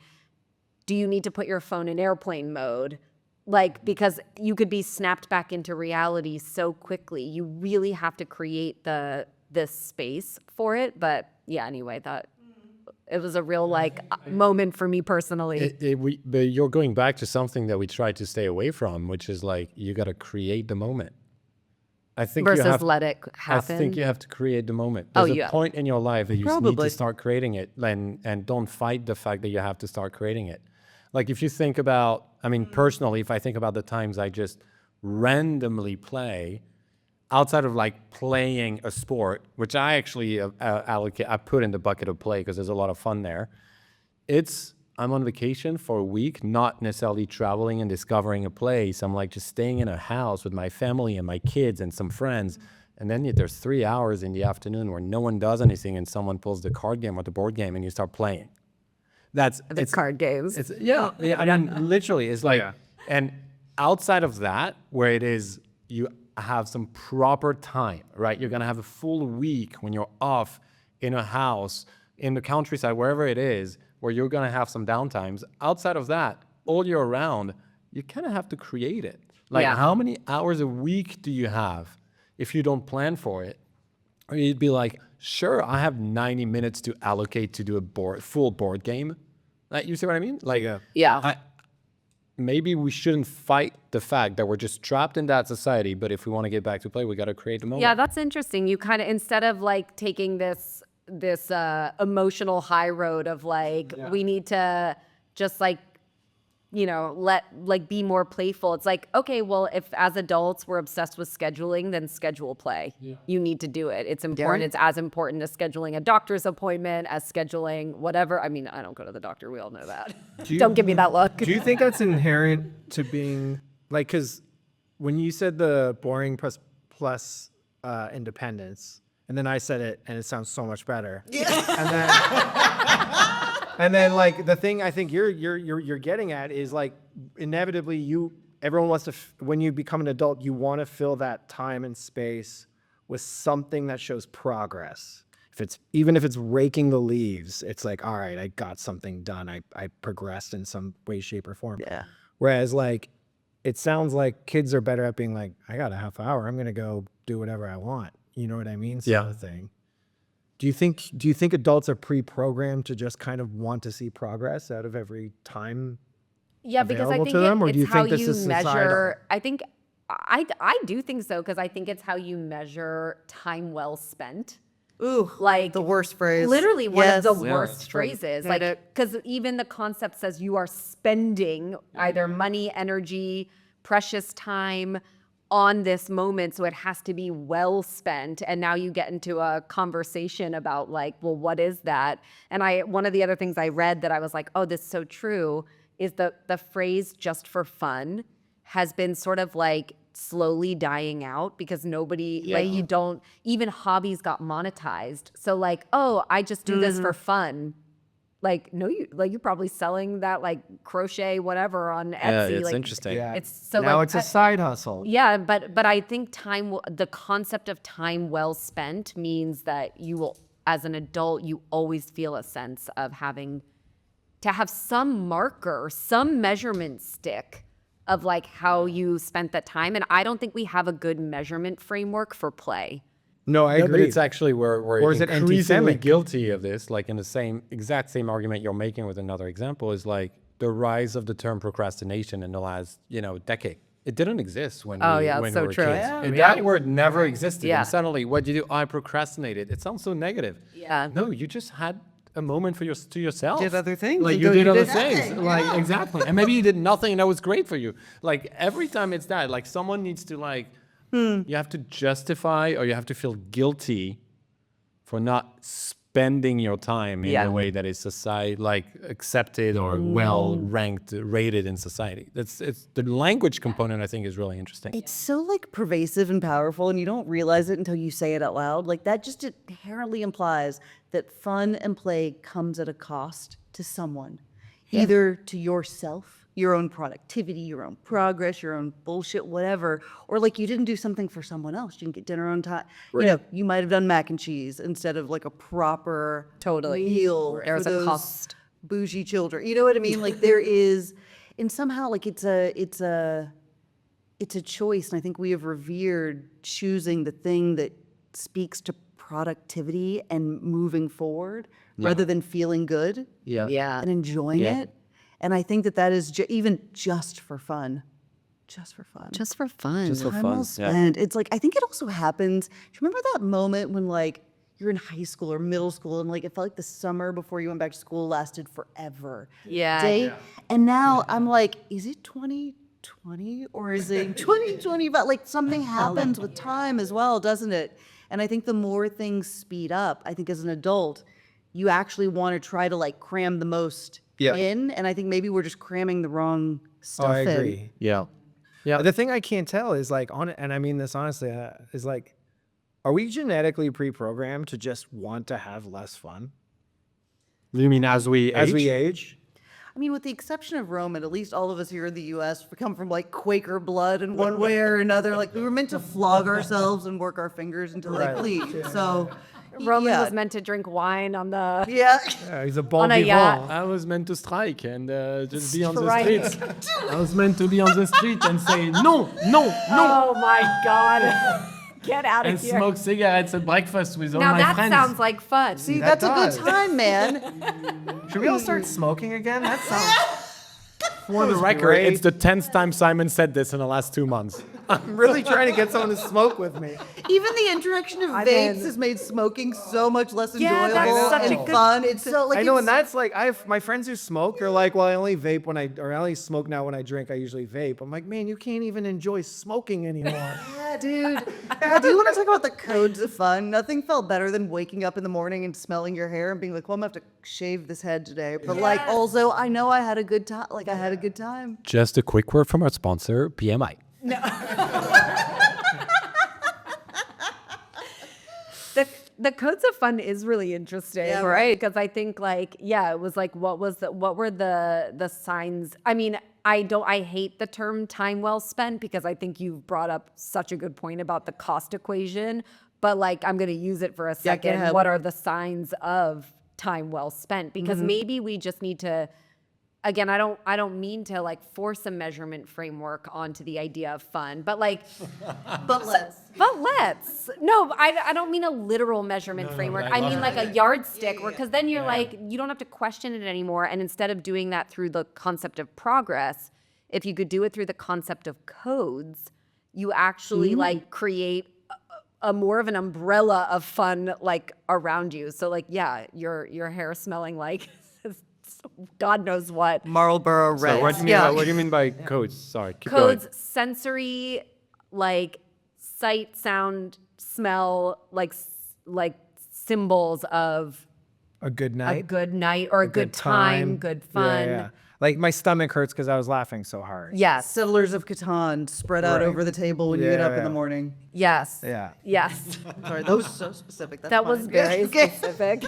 [SPEAKER 1] do you need to put your phone in airplane mode? Like, because you could be snapped back into reality so quickly. You really have to create this space for it. But yeah, anyway, that it was a real like moment for me personally.
[SPEAKER 3] But you're going back to something that we try to stay away from, which is like, you got to create the moment. I think
[SPEAKER 1] Versus let it happen.
[SPEAKER 3] I think you have to create the moment. There's a point in your life that you just need to start creating it, and don't fight the fact that you have to start creating it. Like if you think about, I mean, personally, if I think about the times I just randomly play, outside of like playing a sport, which I actually I put in the bucket of play because there's a lot of fun there. I'm on vacation for a week, not necessarily traveling and discovering a place. I'm like just staying in a house with my family and my kids and some friends. And then there's 3 hours in the afternoon where no one does anything and someone pulls the card game or the board game and you start playing. It's
[SPEAKER 1] card games.
[SPEAKER 3] I mean, literally, it's like, and outside of that, where it is, you have some proper time, right? You're gonna have a full week when you're off in a house, in the countryside, wherever it is, where you're gonna have some downtimes. Outside of that, all year round, you kind of have to create it. Like, how many hours a week do you have if you don't plan for it? Or you'd be like, sure, I have 90 minutes to allocate to do a full board game. Like, you see what I mean? Like, maybe we shouldn't fight the fact that we're just trapped in that society, but if we want to get back to play, we got to create the moment.
[SPEAKER 1] Yeah, that's interesting. You kind of, instead of like taking this emotional high road of like, we need to just like, you know, be more playful. It's like, okay, well, if as adults we're obsessed with scheduling, then schedule play. You need to do it. It's important. It's as important as scheduling a doctor's appointment, as scheduling whatever. I mean, I don't go to the doctor. We all know that. Don't give me that look.
[SPEAKER 2] Do you think that's inherent to being like, because when you said the boring plus independence, and then I said it and it sounds so much better. And then like the thing I think you're getting at is like inevitably everyone wants to when you become an adult, you want to fill that time and space with something that shows progress. Even if it's raking the leaves, it's like, all right, I got something done. I progressed in some way, shape, or form.
[SPEAKER 4] Yeah.
[SPEAKER 2] Whereas like it sounds like kids are better at being like, I got a half hour, I'm gonna go do whatever I want. You know what I mean? Sort of thing. Do you think adults are pre-programmed to just kind of want to see progress out of every time?
[SPEAKER 1] Yeah, because I
[SPEAKER 2] available
[SPEAKER 1] think
[SPEAKER 2] to them, or do
[SPEAKER 1] it's
[SPEAKER 2] you
[SPEAKER 1] how
[SPEAKER 2] think this
[SPEAKER 1] you
[SPEAKER 2] is societal?
[SPEAKER 1] measure. I think I do think so, because I think it's how you measure time well spent.
[SPEAKER 4] Ooh,
[SPEAKER 1] Like
[SPEAKER 4] the worst phrase.
[SPEAKER 1] Literally one of the
[SPEAKER 4] Yes.
[SPEAKER 1] worst phrases. Like, because even the concept says you are spending either money, energy, precious time on this moment, so it has to be well spent. And now you get into a conversation about like, well, what is that? And one of the other things I read that I was like, oh, this is so true, is the phrase "just for fun" has been sort of like slowly dying out, because nobody like, you don't, even hobbies got monetized. So like, oh, I just do this for fun. Like, no, you're probably selling that like crochet whatever on Etsy.
[SPEAKER 3] Yeah, it's
[SPEAKER 1] like,
[SPEAKER 3] interesting.
[SPEAKER 2] Yeah.
[SPEAKER 1] It's so
[SPEAKER 2] now
[SPEAKER 1] like,
[SPEAKER 2] it's a side hustle.
[SPEAKER 1] yeah, but I think the concept of time well spent means that you will, as an adult, you always feel a sense of having to have some marker, some measurement stick of like how you spent that time. And I don't think we have a good measurement framework for play.
[SPEAKER 2] No, I
[SPEAKER 3] No,
[SPEAKER 2] agree.
[SPEAKER 3] but it's actually we're
[SPEAKER 2] Or is it
[SPEAKER 3] increasingly
[SPEAKER 2] anti-Semitic?
[SPEAKER 3] guilty of this. Like in the exact same argument you're making with another example is like the rise of the term procrastination in the last decade. It didn't exist when we
[SPEAKER 1] so
[SPEAKER 3] were
[SPEAKER 1] true.
[SPEAKER 3] kids.
[SPEAKER 1] Yeah.
[SPEAKER 3] That word never existed.
[SPEAKER 1] Yeah.
[SPEAKER 3] And suddenly, what do you do? I procrastinated. It sounds so negative.
[SPEAKER 1] Yeah.
[SPEAKER 3] No, you just had a moment to yourself.
[SPEAKER 4] Did other things
[SPEAKER 3] Like you
[SPEAKER 4] until
[SPEAKER 3] did
[SPEAKER 4] you
[SPEAKER 3] other
[SPEAKER 4] did
[SPEAKER 3] things.
[SPEAKER 4] nothing.
[SPEAKER 3] Like exactly. And maybe you did nothing and that was great for you. Like every time it's that, like someone needs to like you have to justify or you have to feel guilty for not spending your time in
[SPEAKER 1] Yeah.
[SPEAKER 3] a way that is society like accepted or well ranked, rated in society. It's the language component I think is really interesting.
[SPEAKER 4] It's so like pervasive and powerful, and you don't realize it until you say it out loud. Like that just inherently implies that fun and play comes at a cost to someone, either to yourself, your own productivity, your own progress, your own bullshit, whatever, or like you didn't do something for someone else. You didn't get dinner on time. You know, you might have done mac and cheese instead of like a proper
[SPEAKER 1] Totally.
[SPEAKER 4] meal
[SPEAKER 1] There's
[SPEAKER 4] for
[SPEAKER 1] a
[SPEAKER 4] those
[SPEAKER 1] cost.
[SPEAKER 4] bougie children. You know what I mean? Like there is, and somehow like it's a choice, and I think we have revered choosing the thing that speaks to productivity and moving forward rather than feeling good
[SPEAKER 1] Yeah.
[SPEAKER 4] and enjoying it. And I think that is even just for fun. Just for fun.
[SPEAKER 1] Just for fun.
[SPEAKER 5] Just for
[SPEAKER 4] Time
[SPEAKER 5] fun.
[SPEAKER 4] well
[SPEAKER 5] Yeah.
[SPEAKER 4] spent. It's like, I think it also happens. Do you remember that moment when like you're in high school or middle school and like it felt like the summer before you went back to school lasted forever?
[SPEAKER 1] Yeah.
[SPEAKER 4] Day? And now I'm like, is it 2020 or is it 2025? Like something happens with time as well, doesn't it? And I think the more things speed up, I think as an adult, you actually want to try to like cram the most in. And I think maybe we're just cramming the wrong stuff
[SPEAKER 2] I
[SPEAKER 4] in.
[SPEAKER 2] agree.
[SPEAKER 3] Yeah.
[SPEAKER 2] The thing I can't tell is like and I mean this honestly, is like, are we genetically pre-programmed to just want to have less fun
[SPEAKER 3] You mean as we
[SPEAKER 2] age?
[SPEAKER 4] I mean, with the exception of Roman, at least all of us here in the U.S. come from like Quaker blood in one way or another. Like we were meant to flog ourselves and work our fingers until they bleed. So
[SPEAKER 1] Roman
[SPEAKER 4] yeah.
[SPEAKER 1] was meant to drink wine on the
[SPEAKER 4] Yeah.
[SPEAKER 2] He's a bon
[SPEAKER 1] On a yacht.
[SPEAKER 2] vivant.
[SPEAKER 3] I was meant to strike and just be on
[SPEAKER 1] Strike.
[SPEAKER 3] the streets. I was meant to be on the street and say no, no, no,
[SPEAKER 1] Oh my God. Get out
[SPEAKER 3] and
[SPEAKER 1] of here.
[SPEAKER 3] smoke cigarettes at breakfast with all
[SPEAKER 1] Now
[SPEAKER 3] my
[SPEAKER 1] that
[SPEAKER 3] friends.
[SPEAKER 1] sounds like fun.
[SPEAKER 4] See,
[SPEAKER 2] That
[SPEAKER 4] that's
[SPEAKER 2] does.
[SPEAKER 4] a good time, man.
[SPEAKER 2] Should we all start smoking again? That sounds.
[SPEAKER 3] For the record,
[SPEAKER 2] great.
[SPEAKER 3] it's the 10th time Simon said this in the last 2 months.
[SPEAKER 2] I'm really trying to get someone to smoke with me.
[SPEAKER 4] Even the introduction of vapes has made smoking so much less
[SPEAKER 1] Yeah,
[SPEAKER 4] enjoyable
[SPEAKER 1] that's such a
[SPEAKER 4] and
[SPEAKER 1] good-
[SPEAKER 4] fun. It's so like
[SPEAKER 2] I know,
[SPEAKER 4] it's-
[SPEAKER 2] and that's like my friends who smoke are like, well, I only vape when I only smoke now when I drink. I usually vape. I'm like, man, you can't even enjoy smoking anymore.
[SPEAKER 4] Yeah, dude. I do want to talk about the codes of fun. Nothing felt better than waking up in the morning and smelling your hair and being like, well, I'm gonna have to shave this head today. But like, also, I know I had a good time. Like, I had a good time.
[SPEAKER 3] Just a quick word from our sponsor, PMI.
[SPEAKER 1] The codes of fun is really interesting,
[SPEAKER 4] Yeah.
[SPEAKER 1] right? Because I think like, yeah, it was like, what were the signs? I mean, I hate the term time well spent because I think you've brought up such a good point about the cost equation, but like, I'm going to use it for a second.
[SPEAKER 4] ahead.
[SPEAKER 1] What are the signs of time well spent? Because maybe we just need to, again, I don't mean to like force a measurement framework onto the idea of fun, but like,
[SPEAKER 4] But let's.
[SPEAKER 1] no, I don't mean a literal measurement framework. I mean like a yardstick, because then you're like, you don't have to question it anymore. And instead of doing that through the concept of progress, if you could do it through the concept of codes, you actually like create a more of an umbrella of fun like around you. So like, yeah, your hair smelling like God knows what.
[SPEAKER 4] Marlboro Red.
[SPEAKER 3] So what do you mean by codes? Sorry, keep
[SPEAKER 1] Codes,
[SPEAKER 3] going.
[SPEAKER 1] sensory, like sight, sound, smell, like symbols of
[SPEAKER 2] A good
[SPEAKER 1] a
[SPEAKER 2] night.
[SPEAKER 1] good night or a good time, good fun.
[SPEAKER 2] Yeah. Like my stomach hurts because I was laughing so hard.
[SPEAKER 1] Yes,
[SPEAKER 4] Settlers of Catan spread out
[SPEAKER 2] Right.
[SPEAKER 4] over the table when you get up in
[SPEAKER 2] Yeah.
[SPEAKER 4] the morning.
[SPEAKER 1] yes,
[SPEAKER 2] Yeah.
[SPEAKER 1] yes.
[SPEAKER 4] Sorry, that was so specific. That's
[SPEAKER 1] That was
[SPEAKER 4] fine.
[SPEAKER 1] very
[SPEAKER 4] Yeah, okay.
[SPEAKER 1] specific.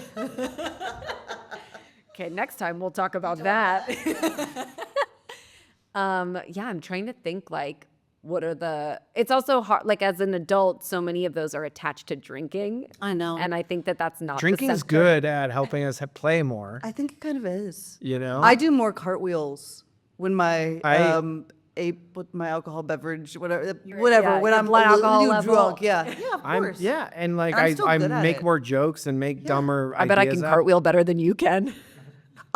[SPEAKER 1] Okay, next time we'll talk about that. Yeah, I'm trying to think like what are it's also hard, like as an adult, so many of those are attached to drinking.
[SPEAKER 4] I know.
[SPEAKER 1] And I think that's not the
[SPEAKER 2] Drinking's
[SPEAKER 1] center.
[SPEAKER 2] good at helping us play more.
[SPEAKER 4] I think it kind of is.
[SPEAKER 2] You know?
[SPEAKER 4] I do more cartwheels when my
[SPEAKER 2] I-
[SPEAKER 4] with my alcohol beverage, whatever,
[SPEAKER 1] yeah,
[SPEAKER 4] when
[SPEAKER 1] your
[SPEAKER 4] I'm
[SPEAKER 1] blood
[SPEAKER 4] a little
[SPEAKER 1] alcohol level.
[SPEAKER 4] drunk. Yeah, yeah, of course.
[SPEAKER 2] Yeah, and like
[SPEAKER 4] I'm still
[SPEAKER 2] I
[SPEAKER 4] good at
[SPEAKER 2] make
[SPEAKER 4] it.
[SPEAKER 2] more jokes and make dumber
[SPEAKER 1] I bet I can
[SPEAKER 2] ideas up.
[SPEAKER 1] cartwheel better than you can.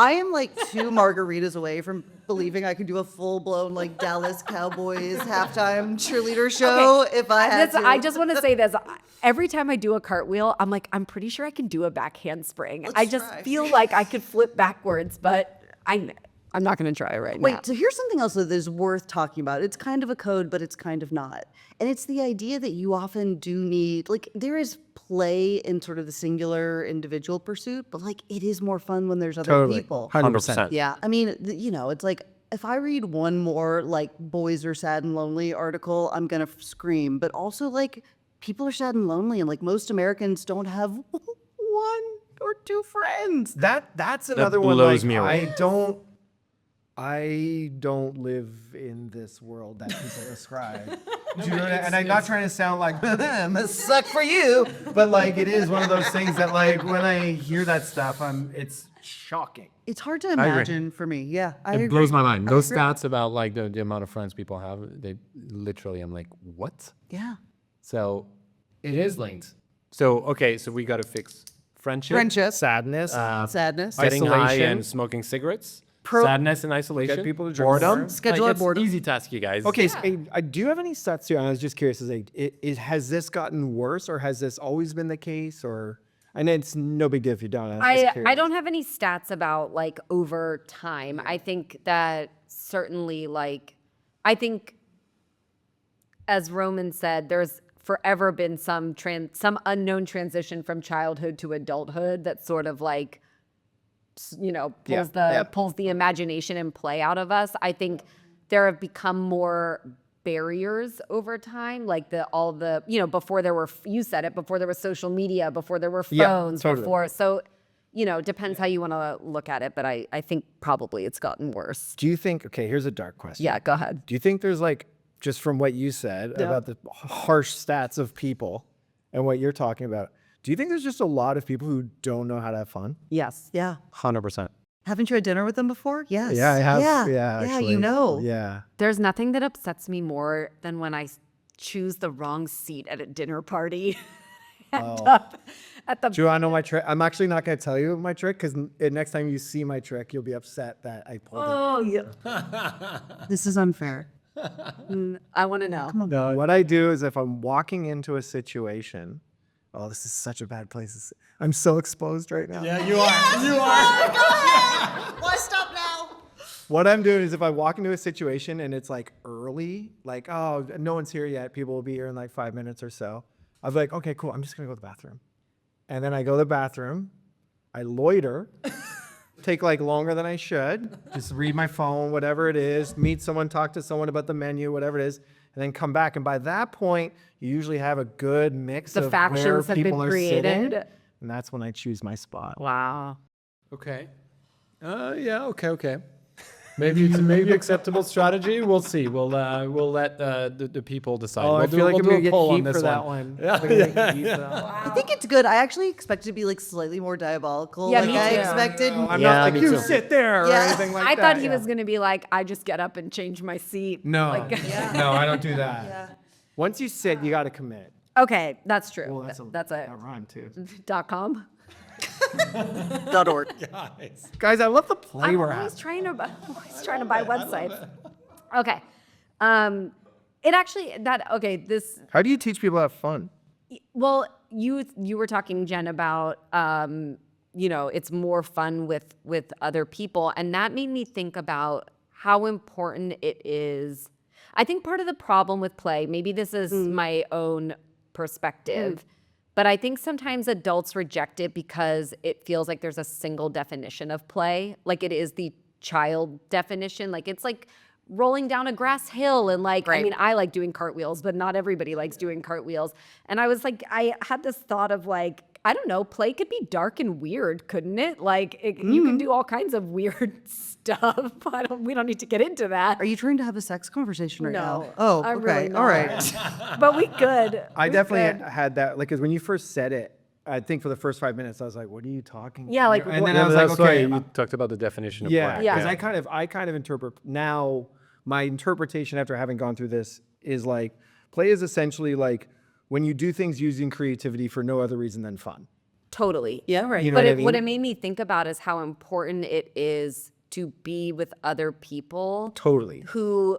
[SPEAKER 4] I am like 2 margaritas away from believing I could do a full-blown like Dallas Cowboys halftime cheerleader show if I had to.
[SPEAKER 1] I just want to say this. Every time I do a cartwheel, I'm like, I'm pretty sure I can do a back handspring. I just
[SPEAKER 4] try.
[SPEAKER 1] feel like I could flip backwards, but I'm not going to try it right now.
[SPEAKER 4] Wait, so here's something else that is worth talking about. It's kind of a code, but it's kind of not. And it's the idea that you often do need, like, there is play in sort of the singular individual pursuit, but like, it is more fun when there's other people.
[SPEAKER 2] 100%.
[SPEAKER 4] Yeah. I mean, it's like, if I read one more, like, boys are sad and lonely article, I'm going to scream. But also, like, people are sad and lonely, and like, most Americans don't have 1 or 2 friends.
[SPEAKER 2] That's another one.
[SPEAKER 3] blows
[SPEAKER 2] Like,
[SPEAKER 3] me away.
[SPEAKER 2] I don't live in this world that people describe. Do you know what and I'm not trying to sound like must suck for you, but like it is one of those things that like when I hear that stuff, it's shocking.
[SPEAKER 4] It's hard to
[SPEAKER 3] agree.
[SPEAKER 4] imagine for me. Yeah, I
[SPEAKER 3] It
[SPEAKER 4] agree.
[SPEAKER 3] blows my mind. Those stats about like the amount of friends people have, they literally, I'm like, what?
[SPEAKER 4] Yeah.
[SPEAKER 3] So it is linked. So, okay, so we got to fix friendship.
[SPEAKER 4] Friendship,
[SPEAKER 2] Sadness.
[SPEAKER 4] sadness,
[SPEAKER 3] Getting high
[SPEAKER 2] Isolation.
[SPEAKER 3] and smoking cigarettes.
[SPEAKER 4] Pro-
[SPEAKER 3] Sadness and isolation.
[SPEAKER 2] Get people to drink
[SPEAKER 3] boredom.
[SPEAKER 2] more.
[SPEAKER 4] Schedule
[SPEAKER 3] like,
[SPEAKER 4] a boredom.
[SPEAKER 3] Easy task, you guys.
[SPEAKER 2] Okay, so, do you have any stats here? I was just curious. Has this gotten worse, or has this always been the case? Or I know it's no big deal if you don't.
[SPEAKER 1] I don't have any stats about like over time. I think that certainly I think as Roman said, there's forever been some unknown transition from childhood to adulthood that sort of like pulls the imagination and play out of us. I think there have become more barriers over time, like before there were, you said it, before there was social media, before there were phones,
[SPEAKER 2] totally.
[SPEAKER 1] depends how you want to look at it, but I think probably it's gotten worse.
[SPEAKER 2] Do you think? Okay, here's a dark question.
[SPEAKER 1] Yeah, go ahead.
[SPEAKER 2] Do you think there's like, just from what you said about the harsh stats of people and what you're talking about, do you think there's just a lot of people who don't know how to have fun?
[SPEAKER 1] Yes.
[SPEAKER 4] yeah.
[SPEAKER 3] 100%.
[SPEAKER 4] Haven't you had dinner with them before? Yes.
[SPEAKER 2] Yeah, I have.
[SPEAKER 4] Yeah,
[SPEAKER 2] Yeah, actually.
[SPEAKER 4] you know.
[SPEAKER 2] Yeah.
[SPEAKER 1] There's nothing that upsets me more than when I choose the wrong seat at a dinner party. At the
[SPEAKER 2] Do you want to know my trick? I'm actually not going to tell you my trick because next time you see my trick, you'll be upset that I pulled it.
[SPEAKER 1] Oh, yeah.
[SPEAKER 4] This is unfair.
[SPEAKER 1] I want to know.
[SPEAKER 2] No, what I do is if I'm walking into a situation, oh, this is such a bad place. I'm so exposed right now.
[SPEAKER 3] Yeah, you are. You are.
[SPEAKER 4] Why stop now?
[SPEAKER 2] What I'm doing is if I walk into a situation and it's like early, like, oh, no one's here yet. People will be here in like 5 minutes or so. I'm like, okay, cool. I'm just going to go to the bathroom. And then I go to the bathroom. I loiter. Take like longer than I should. Just read my phone, whatever it is. Meet someone, talk to someone about the menu, whatever it is. And then come back. And by that point, you usually have a good mix
[SPEAKER 1] The
[SPEAKER 2] of where
[SPEAKER 1] factions have been
[SPEAKER 2] people are sitting.
[SPEAKER 1] created.
[SPEAKER 2] And that's when I choose my spot.
[SPEAKER 1] Wow.
[SPEAKER 3] Okay. Yeah, okay. Maybe it's maybe acceptable strategy. We'll see. We'll let the people decide.
[SPEAKER 2] Oh,
[SPEAKER 3] we'll
[SPEAKER 2] I feel like I'm going to get
[SPEAKER 3] poll
[SPEAKER 2] heat for that one. I'm gonna get heat for that one.
[SPEAKER 4] I think it's good. I actually expected to be like slightly more diabolical.
[SPEAKER 1] Yeah,
[SPEAKER 4] like
[SPEAKER 1] me
[SPEAKER 4] I
[SPEAKER 1] too.
[SPEAKER 4] expected.
[SPEAKER 2] I'm
[SPEAKER 3] Yeah,
[SPEAKER 2] not like,
[SPEAKER 3] me
[SPEAKER 2] you
[SPEAKER 3] too.
[SPEAKER 2] sit there or
[SPEAKER 4] Yeah.
[SPEAKER 2] anything like
[SPEAKER 1] I
[SPEAKER 2] that.
[SPEAKER 1] thought he
[SPEAKER 2] yeah.
[SPEAKER 1] was going to be like, I just get up and change my seat.
[SPEAKER 2] No,
[SPEAKER 1] Like,
[SPEAKER 2] no, I don't do that. Once you sit, you got to commit.
[SPEAKER 1] okay, that's true.
[SPEAKER 2] Well,
[SPEAKER 1] That's
[SPEAKER 2] that
[SPEAKER 1] a
[SPEAKER 2] rhyme too.
[SPEAKER 1] .com.
[SPEAKER 4] .org.
[SPEAKER 2] Guys, I love the play
[SPEAKER 1] I'm
[SPEAKER 2] we're
[SPEAKER 1] always
[SPEAKER 2] at.
[SPEAKER 1] trying to buy websites. Okay. It actually this
[SPEAKER 2] How do you teach people to have fun?
[SPEAKER 1] well, you were talking, Jen, about it's more fun with other people, and that made me think about how important it is. I think part of the problem with play, maybe this is my own perspective, but I think sometimes adults reject it because it feels like there's a single definition of play, like it is the child definition, like it's like rolling down a grass hill and like, I mean, I like doing cartwheels, but not everybody likes doing cartwheels. And I was like, I had this thought of like, I don't know, play could be dark and weird, couldn't it? Like you can do all kinds of weird stuff. We don't need to get into that.
[SPEAKER 4] Are you trying to have a sex conversation right now?
[SPEAKER 1] No,
[SPEAKER 4] Oh,
[SPEAKER 1] I'm
[SPEAKER 4] okay.
[SPEAKER 1] really
[SPEAKER 4] All
[SPEAKER 1] not.
[SPEAKER 4] right.
[SPEAKER 1] But we could.
[SPEAKER 2] I
[SPEAKER 1] We
[SPEAKER 2] definitely
[SPEAKER 1] could.
[SPEAKER 2] had that, like, because when you first said it, I think for the first 5 minutes, I was like, what are you talking
[SPEAKER 1] Yeah, like,
[SPEAKER 2] and
[SPEAKER 1] what-
[SPEAKER 2] then
[SPEAKER 3] Yeah,
[SPEAKER 2] I was
[SPEAKER 3] but
[SPEAKER 2] like,
[SPEAKER 3] that's why
[SPEAKER 2] okay,
[SPEAKER 3] you talked about the definition of
[SPEAKER 2] yeah,
[SPEAKER 3] play.
[SPEAKER 1] Yeah.
[SPEAKER 2] because I kind of interpret now. My interpretation after having gone through this is like play is essentially like when you do things using creativity for no other reason than fun.
[SPEAKER 1] Totally.
[SPEAKER 4] Yeah, right.
[SPEAKER 2] You know
[SPEAKER 1] But
[SPEAKER 2] what I
[SPEAKER 1] what
[SPEAKER 2] mean?
[SPEAKER 1] it made me think about is how important it is to be with other people
[SPEAKER 2] Totally.
[SPEAKER 1] who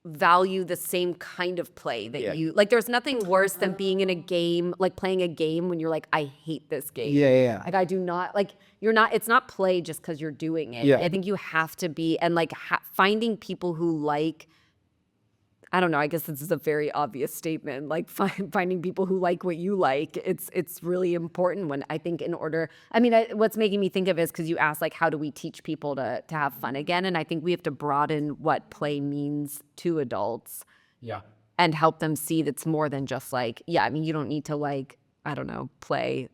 [SPEAKER 1] value the same kind of play that
[SPEAKER 2] Yeah.
[SPEAKER 1] you like. There's nothing worse than being in a game, like playing a game when you're like, I hate this game.
[SPEAKER 2] Yeah.
[SPEAKER 1] Like I do not like. You're not. It's not play just because you're doing it.
[SPEAKER 2] Yeah.
[SPEAKER 1] I think you have to be and like finding people who like. I don't know. I guess this is a very obvious statement. Like finding people who like what you like, it's really important. When I think in order, I mean, what's making me think of is because you asked like, how do we teach people to have fun again? And I think we have to broaden what play means to adults
[SPEAKER 3] Yeah.
[SPEAKER 1] and help them see that's more than just like, yeah. I mean, you don't need to like, I don't know, play.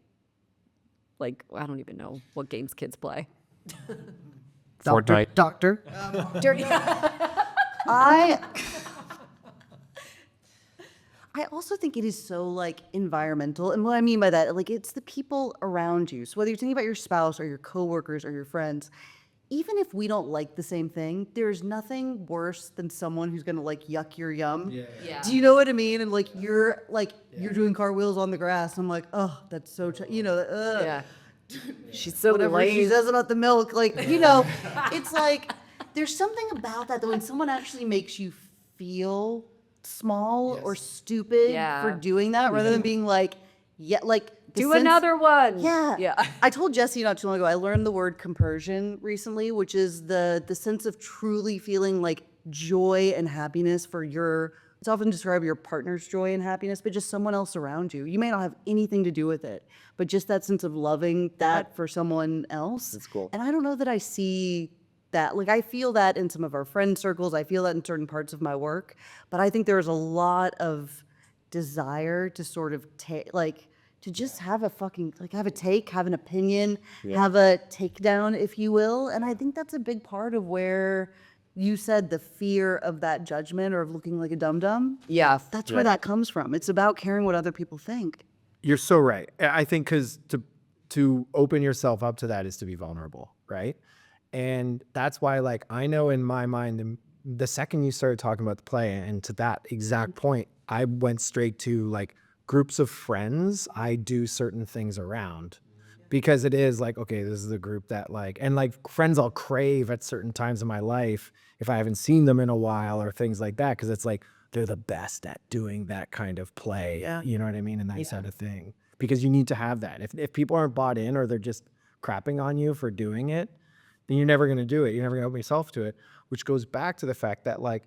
[SPEAKER 1] Like I don't even know what games kids play.
[SPEAKER 3] Fortnite.
[SPEAKER 4] Doctor.
[SPEAKER 1] Dirty.
[SPEAKER 4] I also think it is so like environmental. And what I mean by that, like it's the people around you. So whether you're thinking about your spouse or your coworkers or your friends, even if we don't like the same thing, there's nothing worse than someone who's gonna like yuck your yum.
[SPEAKER 1] Yeah.
[SPEAKER 4] Do you know what I mean? And like you're doing cartwheels on the grass. I'm like, oh, that's so
[SPEAKER 1] Yeah. She's so
[SPEAKER 4] whatever she
[SPEAKER 1] lame.
[SPEAKER 4] says about the milk, like, it's like there's something about that when someone actually makes you feel small or stupid
[SPEAKER 1] Yeah.
[SPEAKER 4] for doing that rather than being like, yeah, like
[SPEAKER 1] Do another one.
[SPEAKER 4] Yeah.
[SPEAKER 1] Yeah.
[SPEAKER 4] I told Jesse not too long ago, I learned the word compersion recently, which is the sense of truly feeling like joy and happiness for it's often described your partner's joy and happiness, but just someone else around you. You may not have anything to do with it, but just that sense of loving that for someone else.
[SPEAKER 2] That's cool.
[SPEAKER 4] And I don't know that I see that. Like I feel that in some of our friend circles. I feel that in certain parts of my work, but I think there's a lot of desire to sort of to just have a fucking have an opinion, have a takedown, if you will. And I think that's a big part of where you said the fear of that judgment or of looking like a dum-dum.
[SPEAKER 1] Yeah.
[SPEAKER 4] That's where that comes from. It's about caring what other people think.
[SPEAKER 2] You're so right. I think because to open yourself up to that is to be vulnerable, right? And that's why, like, I know in my mind, the second you started talking about the play and to that exact point, I went straight to like groups of friends I do certain things around. Because it is like, okay, this is a group that like, and like friends I'll crave at certain times in my life if I haven't seen them in a while or things like that. Cause it's like, they're the best at doing that kind of play.
[SPEAKER 4] Yeah.
[SPEAKER 2] You know what I mean? And that sort of thing. Because you need to have that. If people aren't bought in or they're just crapping on you for doing it, then you're never going to do it. You're never going to open yourself to it, which goes back to the fact that like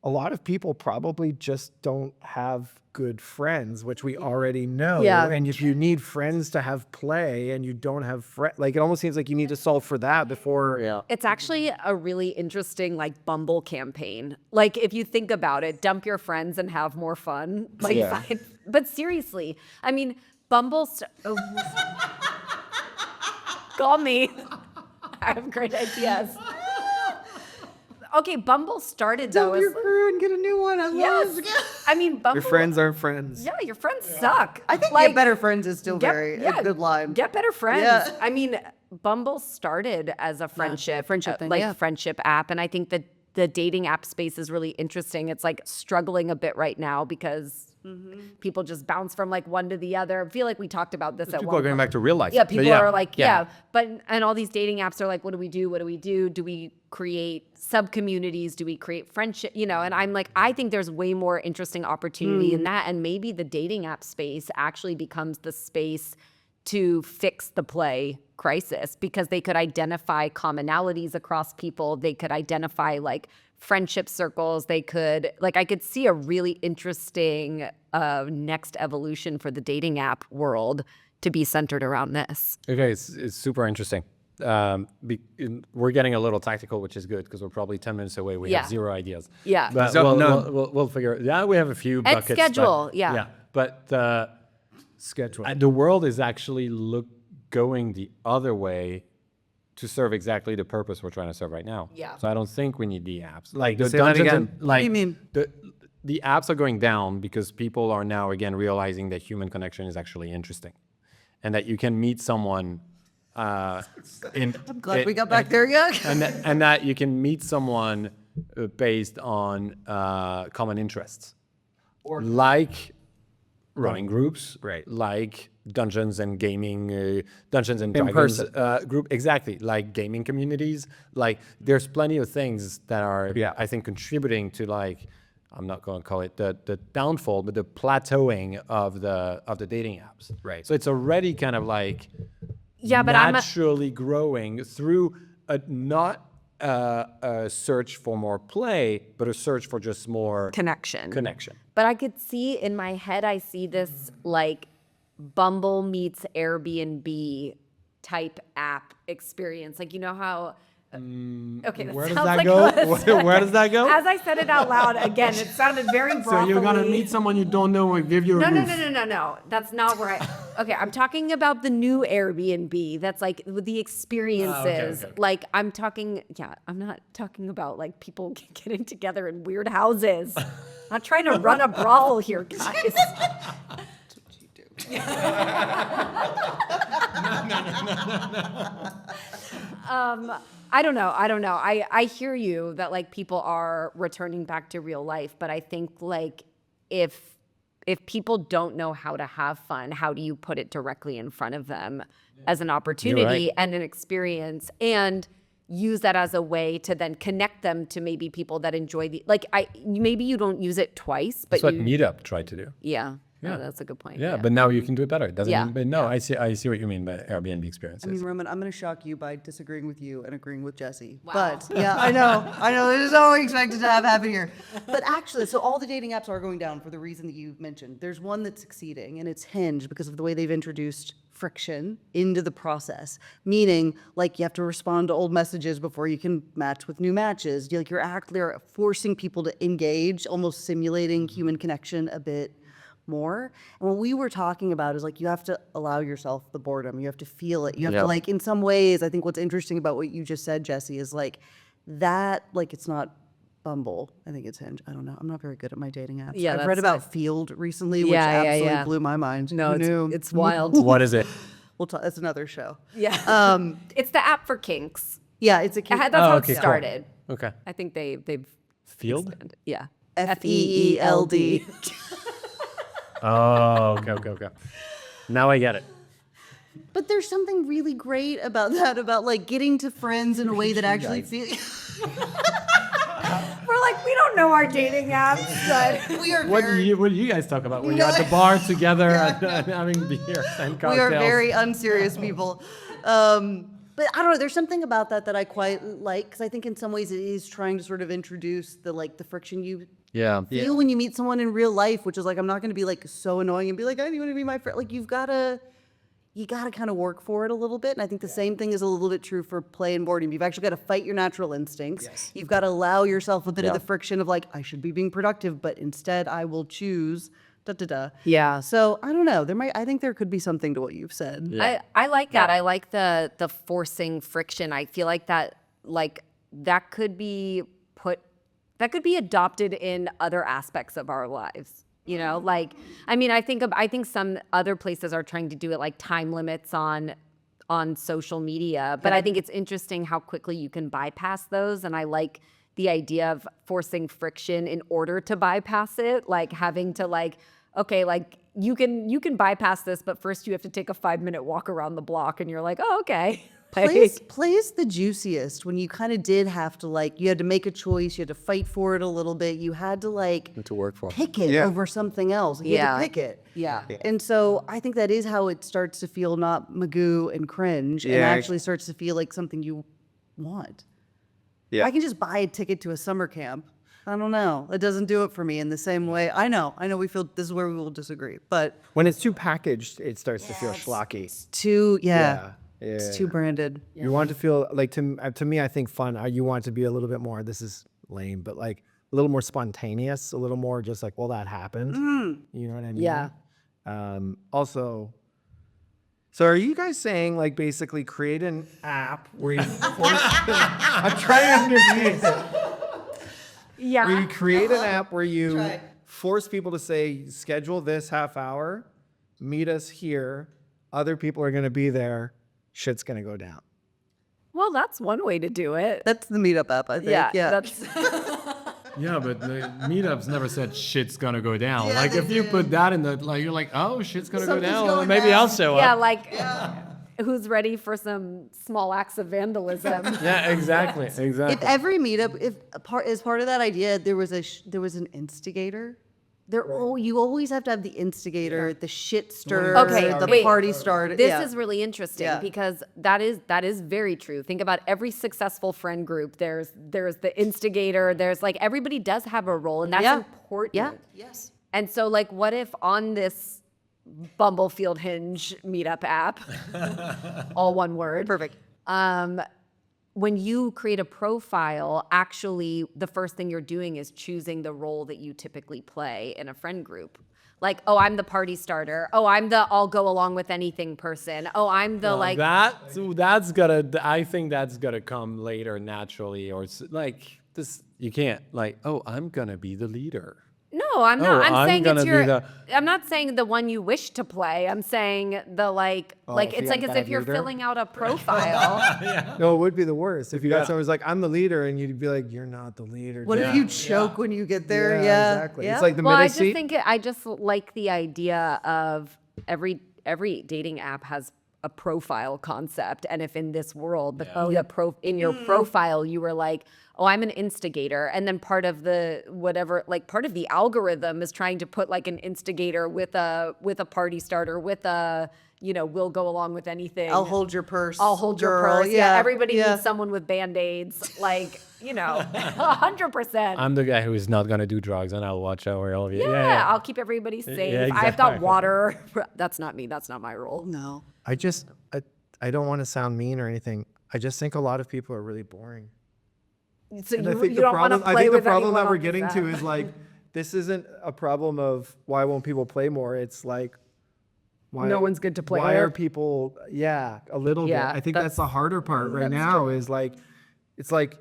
[SPEAKER 2] a lot of people probably just don't have good friends, which we already know.
[SPEAKER 1] Yeah.
[SPEAKER 2] And if you need friends to have play and you don't have friends, like it almost seems like you need to solve for that before. Yeah.
[SPEAKER 1] It's actually a really interesting like Bumble campaign. Like if you think about it, dump your friends and have more fun. Like,
[SPEAKER 2] Yeah.
[SPEAKER 1] but seriously, I mean, Bumble. Call me. I have great ideas. Okay, Bumble started though.
[SPEAKER 4] Dump your crew and get a new one. I love
[SPEAKER 1] Yes. I mean, Bumble.
[SPEAKER 2] Your friends aren't friends.
[SPEAKER 1] Yeah, your friends suck.
[SPEAKER 4] I think
[SPEAKER 1] Like,
[SPEAKER 4] get better friends is still a good line.
[SPEAKER 1] Get better friends.
[SPEAKER 4] Yeah.
[SPEAKER 1] I mean, Bumble started as a friendship
[SPEAKER 4] thing,
[SPEAKER 1] like
[SPEAKER 4] yeah.
[SPEAKER 1] friendship app, and I think that the dating app space is really interesting. It's like struggling a bit right now because people just bounce from like one to the other. I feel like we talked about this at
[SPEAKER 3] People
[SPEAKER 1] one
[SPEAKER 3] are going
[SPEAKER 1] point.
[SPEAKER 3] back to real life.
[SPEAKER 1] Yeah,
[SPEAKER 3] But
[SPEAKER 1] people are like,
[SPEAKER 3] yeah.
[SPEAKER 1] but all these dating apps are like, what do we do? What do we do? Do we create sub communities? Do we create friendship? You know, and I'm like, I think there's way more interesting opportunity in that, and maybe the dating app space actually becomes the space to fix the play crisis because they could identify commonalities across people. They could identify like friendship circles. They could like I could see a really interesting next evolution for the dating app world to be centered around this.
[SPEAKER 3] Okay, it's super interesting. We're getting a little tactical, which is good because we're probably 10 minutes away. We
[SPEAKER 1] Yeah.
[SPEAKER 3] have zero ideas.
[SPEAKER 1] Yeah.
[SPEAKER 3] But
[SPEAKER 2] So,
[SPEAKER 3] we'll,
[SPEAKER 2] no.
[SPEAKER 3] we'll figure it. Yeah, we have a few
[SPEAKER 1] And
[SPEAKER 3] buckets.
[SPEAKER 1] schedule,
[SPEAKER 3] but,
[SPEAKER 1] yeah.
[SPEAKER 3] But
[SPEAKER 2] Schedule.
[SPEAKER 3] the world is actually going the other way to serve exactly the purpose we're trying to serve right now.
[SPEAKER 1] Yeah.
[SPEAKER 3] So I don't think we need the apps. Like the
[SPEAKER 2] Say that
[SPEAKER 3] dungeons,
[SPEAKER 2] again.
[SPEAKER 3] like
[SPEAKER 4] you mean?
[SPEAKER 3] the apps are going down because people are now again realizing that human connection is actually interesting, and that you can meet someone. I'm
[SPEAKER 4] Glad we got back there, yeah.
[SPEAKER 3] and that you can meet someone based on common interests, like running groups,
[SPEAKER 2] Right.
[SPEAKER 3] like Dungeons and gaming, Dungeons and
[SPEAKER 2] In
[SPEAKER 3] Dragons
[SPEAKER 2] person.
[SPEAKER 3] group. Exactly, like gaming communities. Like there's plenty of things that are, I think, contributing to like, I'm not going to call it the downfall, but the plateauing of the dating apps.
[SPEAKER 2] Right.
[SPEAKER 3] So it's already kind of like
[SPEAKER 1] but
[SPEAKER 3] naturally growing through not a search for more play, but a search for just more
[SPEAKER 1] connection.
[SPEAKER 3] But
[SPEAKER 1] I could see in my head, I see this like Bumble meets Airbnb type app experience. Like, you know how. Okay, that
[SPEAKER 3] where does
[SPEAKER 1] sounds
[SPEAKER 3] that
[SPEAKER 1] like
[SPEAKER 3] go? Where does that go?
[SPEAKER 1] As I said it out loud, again, it sounded very brothel-y.
[SPEAKER 3] So you're gonna meet someone you don't know and give you a roof.
[SPEAKER 1] No. That's not where I. Okay, I'm talking about the new Airbnb. That's like with the experiences.
[SPEAKER 3] okay.
[SPEAKER 1] Like I'm talking. Yeah, I'm not talking about like people getting together in weird houses. I'm not trying to run a brothel here, guys. I don't know. I hear you that like people are returning back to real life, but I think like if people don't know how to have fun, how do you put it directly in front of them as an opportunity and an experience, and use that as a way to then connect them to maybe people that enjoy maybe you don't use it twice, but
[SPEAKER 3] That's what Meetup tried to do.
[SPEAKER 1] Yeah, that's a good point.
[SPEAKER 3] Yeah, but now you can do it better. It doesn't.
[SPEAKER 1] Yeah.
[SPEAKER 3] But no, I see what you mean by Airbnb experiences.
[SPEAKER 4] I mean, Roman, I'm going to shock you by disagreeing with you and agreeing with Jesse. Wow. But yeah, I know. This is all we expected to have happen here. But actually, so all the dating apps are going down for the reason that you mentioned. There's one that's succeeding, and it's Hinge because of the way they've introduced friction into the process. Meaning, like, you have to respond to old messages before you can match with new matches. You're actually forcing people to engage, almost simulating human connection a bit more. And what we were talking about is like you have to allow yourself the boredom. You have to feel it. You have to like, in some ways, I think what's interesting about what you just said, Jesse, is like that, like it's not Bumble. I think it's Hinge. I don't know. I'm not very good at my dating apps.
[SPEAKER 1] Yeah,
[SPEAKER 4] I've read
[SPEAKER 1] that's
[SPEAKER 4] about Field recently, which
[SPEAKER 1] Yeah,
[SPEAKER 4] absolutely blew my mind.
[SPEAKER 1] No,
[SPEAKER 4] Who knew?
[SPEAKER 1] it's wild.
[SPEAKER 3] What is it?
[SPEAKER 4] We'll talk. That's another show.
[SPEAKER 1] Yeah. It's the app for kinks.
[SPEAKER 4] Yeah, it's a
[SPEAKER 1] That's how
[SPEAKER 3] okay,
[SPEAKER 1] it
[SPEAKER 3] cool.
[SPEAKER 1] started.
[SPEAKER 3] Okay.
[SPEAKER 1] I think they've
[SPEAKER 3] Field?
[SPEAKER 1] expanded. Yeah.
[SPEAKER 4] FEELD.
[SPEAKER 3] Oh, okay. Now I get it.
[SPEAKER 4] But there's something really great about that, about like getting to friends in a way that actually feels.
[SPEAKER 1] We're like, we don't know our dating apps, but
[SPEAKER 4] We are
[SPEAKER 3] What
[SPEAKER 4] very,
[SPEAKER 3] do you guys talk about when you're at the bar together and having beer and cocktails?
[SPEAKER 4] we are very unserious people. But I don't know. There's something about that I quite like because I think in some ways it is trying to sort of introduce the friction you feel when you meet someone in real life, which is like I'm not going to be like so annoying and be like, "I you want to be my friend." Like you gotta kind of work for it a little bit. And I think the same thing is a little bit true for play and boredom. You've actually got to fight your natural instincts. Yes. You've got to allow yourself a bit of the friction of like, I should be being productive, but instead I will choose.
[SPEAKER 1] Yeah.
[SPEAKER 4] So I don't know. I think there could be something to what you've said.
[SPEAKER 1] I like that. I like the forcing friction. I feel like that could be adopted in other aspects of our lives. You know, like I think some other places are trying to do it like time limits on social media, but I think it's interesting how quickly you can bypass those, and I like the idea of forcing friction in order to bypass it, like having to like, okay, like you can bypass this, but first you have to take a 5-minute walk around the block, and you're like, oh, okay.
[SPEAKER 4] Plays the juiciest when you kind of did have to like, you had to make a choice, you had to fight for it a little bit, you had to like
[SPEAKER 3] To work for.
[SPEAKER 4] pick it over something else. You had to pick it.
[SPEAKER 1] Yeah.
[SPEAKER 4] And so I think that is how it starts to feel not magoo and cringe and
[SPEAKER 2] Yeah.
[SPEAKER 4] actually starts to feel like something you want.
[SPEAKER 2] Yeah.
[SPEAKER 4] I can just buy a ticket to a summer camp. I don't know. It doesn't do it for me in the same way. I know we feel this is where we will disagree, but
[SPEAKER 2] When it's too packaged, it starts to feel schlocky.
[SPEAKER 4] it's too branded.
[SPEAKER 2] You want to feel like to me, I think fun. You want to be a little bit more. This is lame, but like a little more spontaneous, a little more just like, well, that happened. You know what I mean?
[SPEAKER 1] Yeah.
[SPEAKER 2] Also, so are you guys saying like basically create an app where you force? I'm trying to understand it.
[SPEAKER 1] Yeah.
[SPEAKER 2] Where you create an app where you force people to say, schedule this half hour, meet us here. Other people are going to be there. Shit's going to go down.
[SPEAKER 1] Well, that's one way to do it.
[SPEAKER 4] That's the meetup app, I think.
[SPEAKER 1] Yeah.
[SPEAKER 4] Yeah.
[SPEAKER 1] That's
[SPEAKER 3] Yeah, but the meetups never said shit's gonna go down.
[SPEAKER 4] Yeah,
[SPEAKER 3] like
[SPEAKER 4] they
[SPEAKER 3] if you
[SPEAKER 4] did.
[SPEAKER 3] put that in the like, you're like, oh, shit's gonna go
[SPEAKER 4] Something's
[SPEAKER 3] down.
[SPEAKER 4] going
[SPEAKER 3] Maybe
[SPEAKER 4] down.
[SPEAKER 3] I'll show
[SPEAKER 1] Yeah,
[SPEAKER 3] up.
[SPEAKER 1] like who's ready for some small acts of vandalism?
[SPEAKER 3] Yeah, exactly,
[SPEAKER 4] If
[SPEAKER 3] exactly.
[SPEAKER 4] every meetup, if as part of that idea, there was there was an instigator. You always have to have the instigator, the shit stirrer,
[SPEAKER 1] Okay,
[SPEAKER 4] the
[SPEAKER 1] wait.
[SPEAKER 4] party starter.
[SPEAKER 1] This
[SPEAKER 4] yeah.
[SPEAKER 1] is really interesting
[SPEAKER 4] Yeah.
[SPEAKER 1] because that is very true. Think about every successful friend group. There's the instigator. There's like everybody does have a role, and that's
[SPEAKER 4] Yeah.
[SPEAKER 1] important.
[SPEAKER 4] Yeah. Yes.
[SPEAKER 1] And so, like, what if on this Bumblefield Hinge meetup app, all one word,
[SPEAKER 4] Perfect.
[SPEAKER 1] when you create a profile, actually the first thing you're doing is choosing the role that you typically play in a friend group. Like, oh, I'm the party starter. Oh, I'm the I'll go along with anything person. Oh, I'm the like.
[SPEAKER 3] That's gotta. I think that's gonna come later naturally, or like this. You can't like. Oh, I'm gonna be the leader.
[SPEAKER 1] No, I'm not.
[SPEAKER 3] Oh,
[SPEAKER 1] I'm
[SPEAKER 3] I'm
[SPEAKER 1] saying
[SPEAKER 3] gonna
[SPEAKER 1] it's
[SPEAKER 3] be
[SPEAKER 1] your.
[SPEAKER 3] the-
[SPEAKER 1] I'm not saying the one you wish to play. I'm saying the like
[SPEAKER 2] if
[SPEAKER 1] it's
[SPEAKER 2] you
[SPEAKER 1] like
[SPEAKER 2] got a
[SPEAKER 1] as if
[SPEAKER 2] bad
[SPEAKER 1] you're
[SPEAKER 2] leader?
[SPEAKER 1] filling out a profile.
[SPEAKER 2] No, it would be the worst if you got
[SPEAKER 3] Yeah.
[SPEAKER 2] someone who's like, I'm the leader, and you'd be like, you're not the leader.
[SPEAKER 4] What
[SPEAKER 2] dude."
[SPEAKER 4] if you choke when you get there?
[SPEAKER 2] Yeah,
[SPEAKER 4] Yeah.
[SPEAKER 2] exactly.
[SPEAKER 4] Yeah.
[SPEAKER 2] It's like the
[SPEAKER 1] Well,
[SPEAKER 2] middle
[SPEAKER 1] I just
[SPEAKER 2] seat.
[SPEAKER 1] think I just like the idea of every dating app has a profile concept, and if in this world, in your profile you were like, oh, I'm an instigator, and then part of the whatever, like part of the algorithm is trying to put like an instigator with a party starter with a we'll go along with anything.
[SPEAKER 4] I'll hold your purse.
[SPEAKER 1] I'll hold your
[SPEAKER 4] girl.
[SPEAKER 1] purse. Yeah, everybody
[SPEAKER 4] yeah.
[SPEAKER 1] needs someone with band-aids. Like, 100%.
[SPEAKER 3] I'm the guy who is not gonna do drugs, and I'll watch over all of you.
[SPEAKER 1] Yeah, I'll keep everybody safe.
[SPEAKER 3] yeah,
[SPEAKER 1] I've got
[SPEAKER 3] exactly.
[SPEAKER 1] water. That's not me. That's not my role.
[SPEAKER 4] No.
[SPEAKER 2] I don't want to sound mean or anything. I just think a lot of people are really boring.
[SPEAKER 1] So
[SPEAKER 2] And I
[SPEAKER 1] you,
[SPEAKER 2] think
[SPEAKER 1] you
[SPEAKER 2] the
[SPEAKER 1] don't want to
[SPEAKER 2] problem, I
[SPEAKER 1] play
[SPEAKER 2] think the
[SPEAKER 1] with
[SPEAKER 2] problem
[SPEAKER 1] anyone
[SPEAKER 2] that we're
[SPEAKER 1] on
[SPEAKER 2] getting
[SPEAKER 1] this
[SPEAKER 2] to
[SPEAKER 1] app.
[SPEAKER 2] is like, this isn't a problem of why won't people play more. It's like, why,
[SPEAKER 1] No one's good to play
[SPEAKER 2] Why
[SPEAKER 1] with.
[SPEAKER 2] are people? Yeah, a little
[SPEAKER 1] Yeah,
[SPEAKER 2] bit. I think that's the harder part right now. Is like, it's like,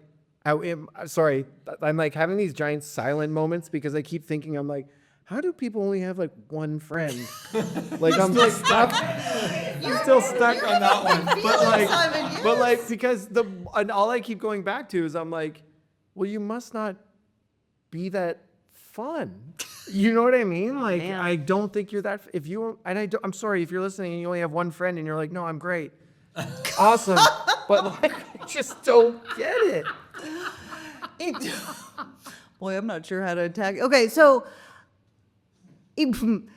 [SPEAKER 2] I'm sorry, I'm like having these giant silent moments because I keep thinking I'm like, how do people only have like one friend? Like I'm like stuck. You're still stuck on that one. But like because and all I keep going back to is I'm like, well, you must not be that fun. You know what I mean? Like I don't think you're that. If you and I, I'm sorry if you're listening and you only have one friend and you're like, no, I'm great, awesome, but like I just don't get it.
[SPEAKER 4] Boy, I'm not sure how to attack. Okay, so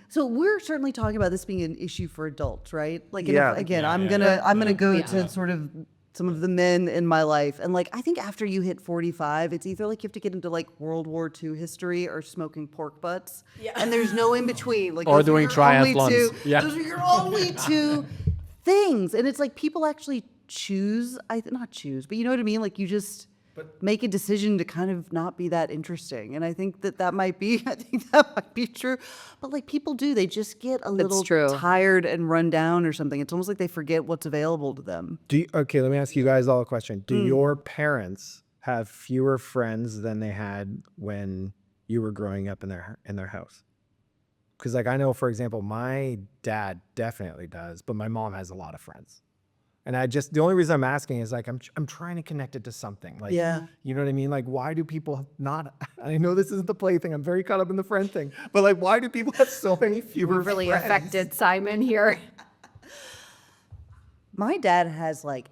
[SPEAKER 4] so we're certainly talking about this being an issue for adults, right? Like,
[SPEAKER 2] Yeah.
[SPEAKER 4] again, I'm gonna go to sort of some of the men in my life, and like I think after you hit 45, it's either like you have to get into like World War II history or smoking pork butts, and there's no in between. Like
[SPEAKER 3] Or
[SPEAKER 4] those are
[SPEAKER 3] doing
[SPEAKER 4] your only
[SPEAKER 3] triathlons.
[SPEAKER 4] two-
[SPEAKER 3] Yeah.
[SPEAKER 4] those are your only two things, and it's like people actually choose. Not choose, but you know what I mean. Like you just make a decision to kind of not be that interesting. And I think that might be, true. But like people do, they just get a little
[SPEAKER 1] true.
[SPEAKER 4] tired and run down or something. It's almost like they forget what's available to them.
[SPEAKER 2] Okay, let me ask you guys all a question. Do your parents have fewer friends than they had when you were growing up in their house? Because like I know, for example, my dad definitely does, but my mom has a lot of friends. And the only reason I'm asking is like, I'm trying to connect it to something. Like,
[SPEAKER 4] Yeah.
[SPEAKER 2] you know what I mean? Like, why do people not, I know this isn't the play thing. I'm very caught up in the friend thing, but like, why do people have so many fewer
[SPEAKER 1] really
[SPEAKER 2] friends?
[SPEAKER 1] affected Simon here.
[SPEAKER 4] My dad has like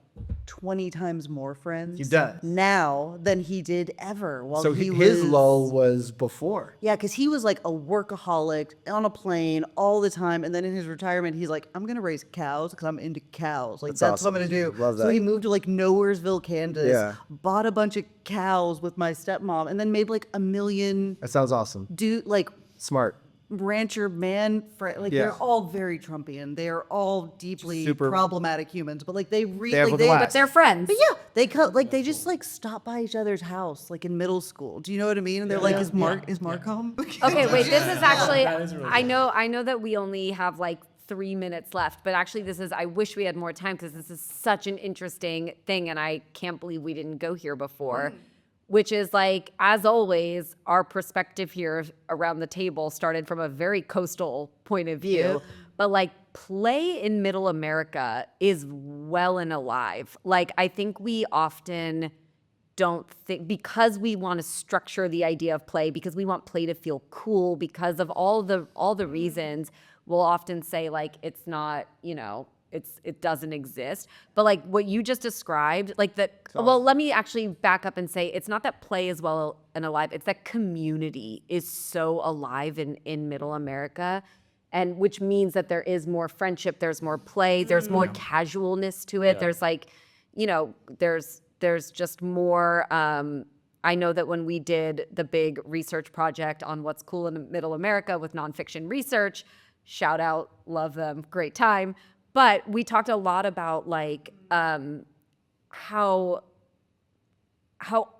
[SPEAKER 4] 20 times more friends
[SPEAKER 2] He does.
[SPEAKER 4] now than he did ever while
[SPEAKER 2] So
[SPEAKER 4] he
[SPEAKER 2] his
[SPEAKER 4] was
[SPEAKER 2] lull was before.
[SPEAKER 4] Yeah, because he was like a workaholic on a plane all the time. And then in his retirement, he's like, I'm going to raise cows because I'm into cows. Like, that's what I'm going to do.
[SPEAKER 2] Love
[SPEAKER 4] So
[SPEAKER 2] that.
[SPEAKER 4] he moved to like Nowheresville, Kansas,
[SPEAKER 2] Yeah.
[SPEAKER 4] bought a bunch of cows with my stepmom, and then made like $1 million
[SPEAKER 2] That sounds awesome.
[SPEAKER 4] like
[SPEAKER 2] Smart.
[SPEAKER 4] rancher man. Like,
[SPEAKER 2] Yeah.
[SPEAKER 4] they're all very Trumpian. They are all deeply
[SPEAKER 2] Super-
[SPEAKER 4] problematic humans, but like they
[SPEAKER 2] They have
[SPEAKER 4] really,
[SPEAKER 2] a blast.
[SPEAKER 1] But they're friends.
[SPEAKER 4] but yeah, they just like stop by each other's house like in middle school. Do you know what I mean? And they're like, is Mark home?
[SPEAKER 1] Okay, wait, this is actually,
[SPEAKER 3] That is really
[SPEAKER 1] I know that we only have like 3 minutes left, but actually I wish we had more time because this is such an interesting thing and I can't believe we didn't go here before. Which is like, as always, our perspective here around the table started from a very coastal point of view.
[SPEAKER 4] Yep.
[SPEAKER 1] But like play in middle America is well and alive. Like I think we often don't think, because we want to structure the idea of play, because we want play to feel cool, because of all the reasons, we'll often say like it's not, it doesn't exist. But like what you just described, like that, well, let me actually back up and say it's not that play is well and alive, it's that community is so alive in Middle America. And which means that there is more friendship, there's more play, there's more casualness to it. There's like, there's just more. I know that when we did the big research project on what's cool in Middle America with nonfiction research, shout out, love them, great time. But we talked a lot about like how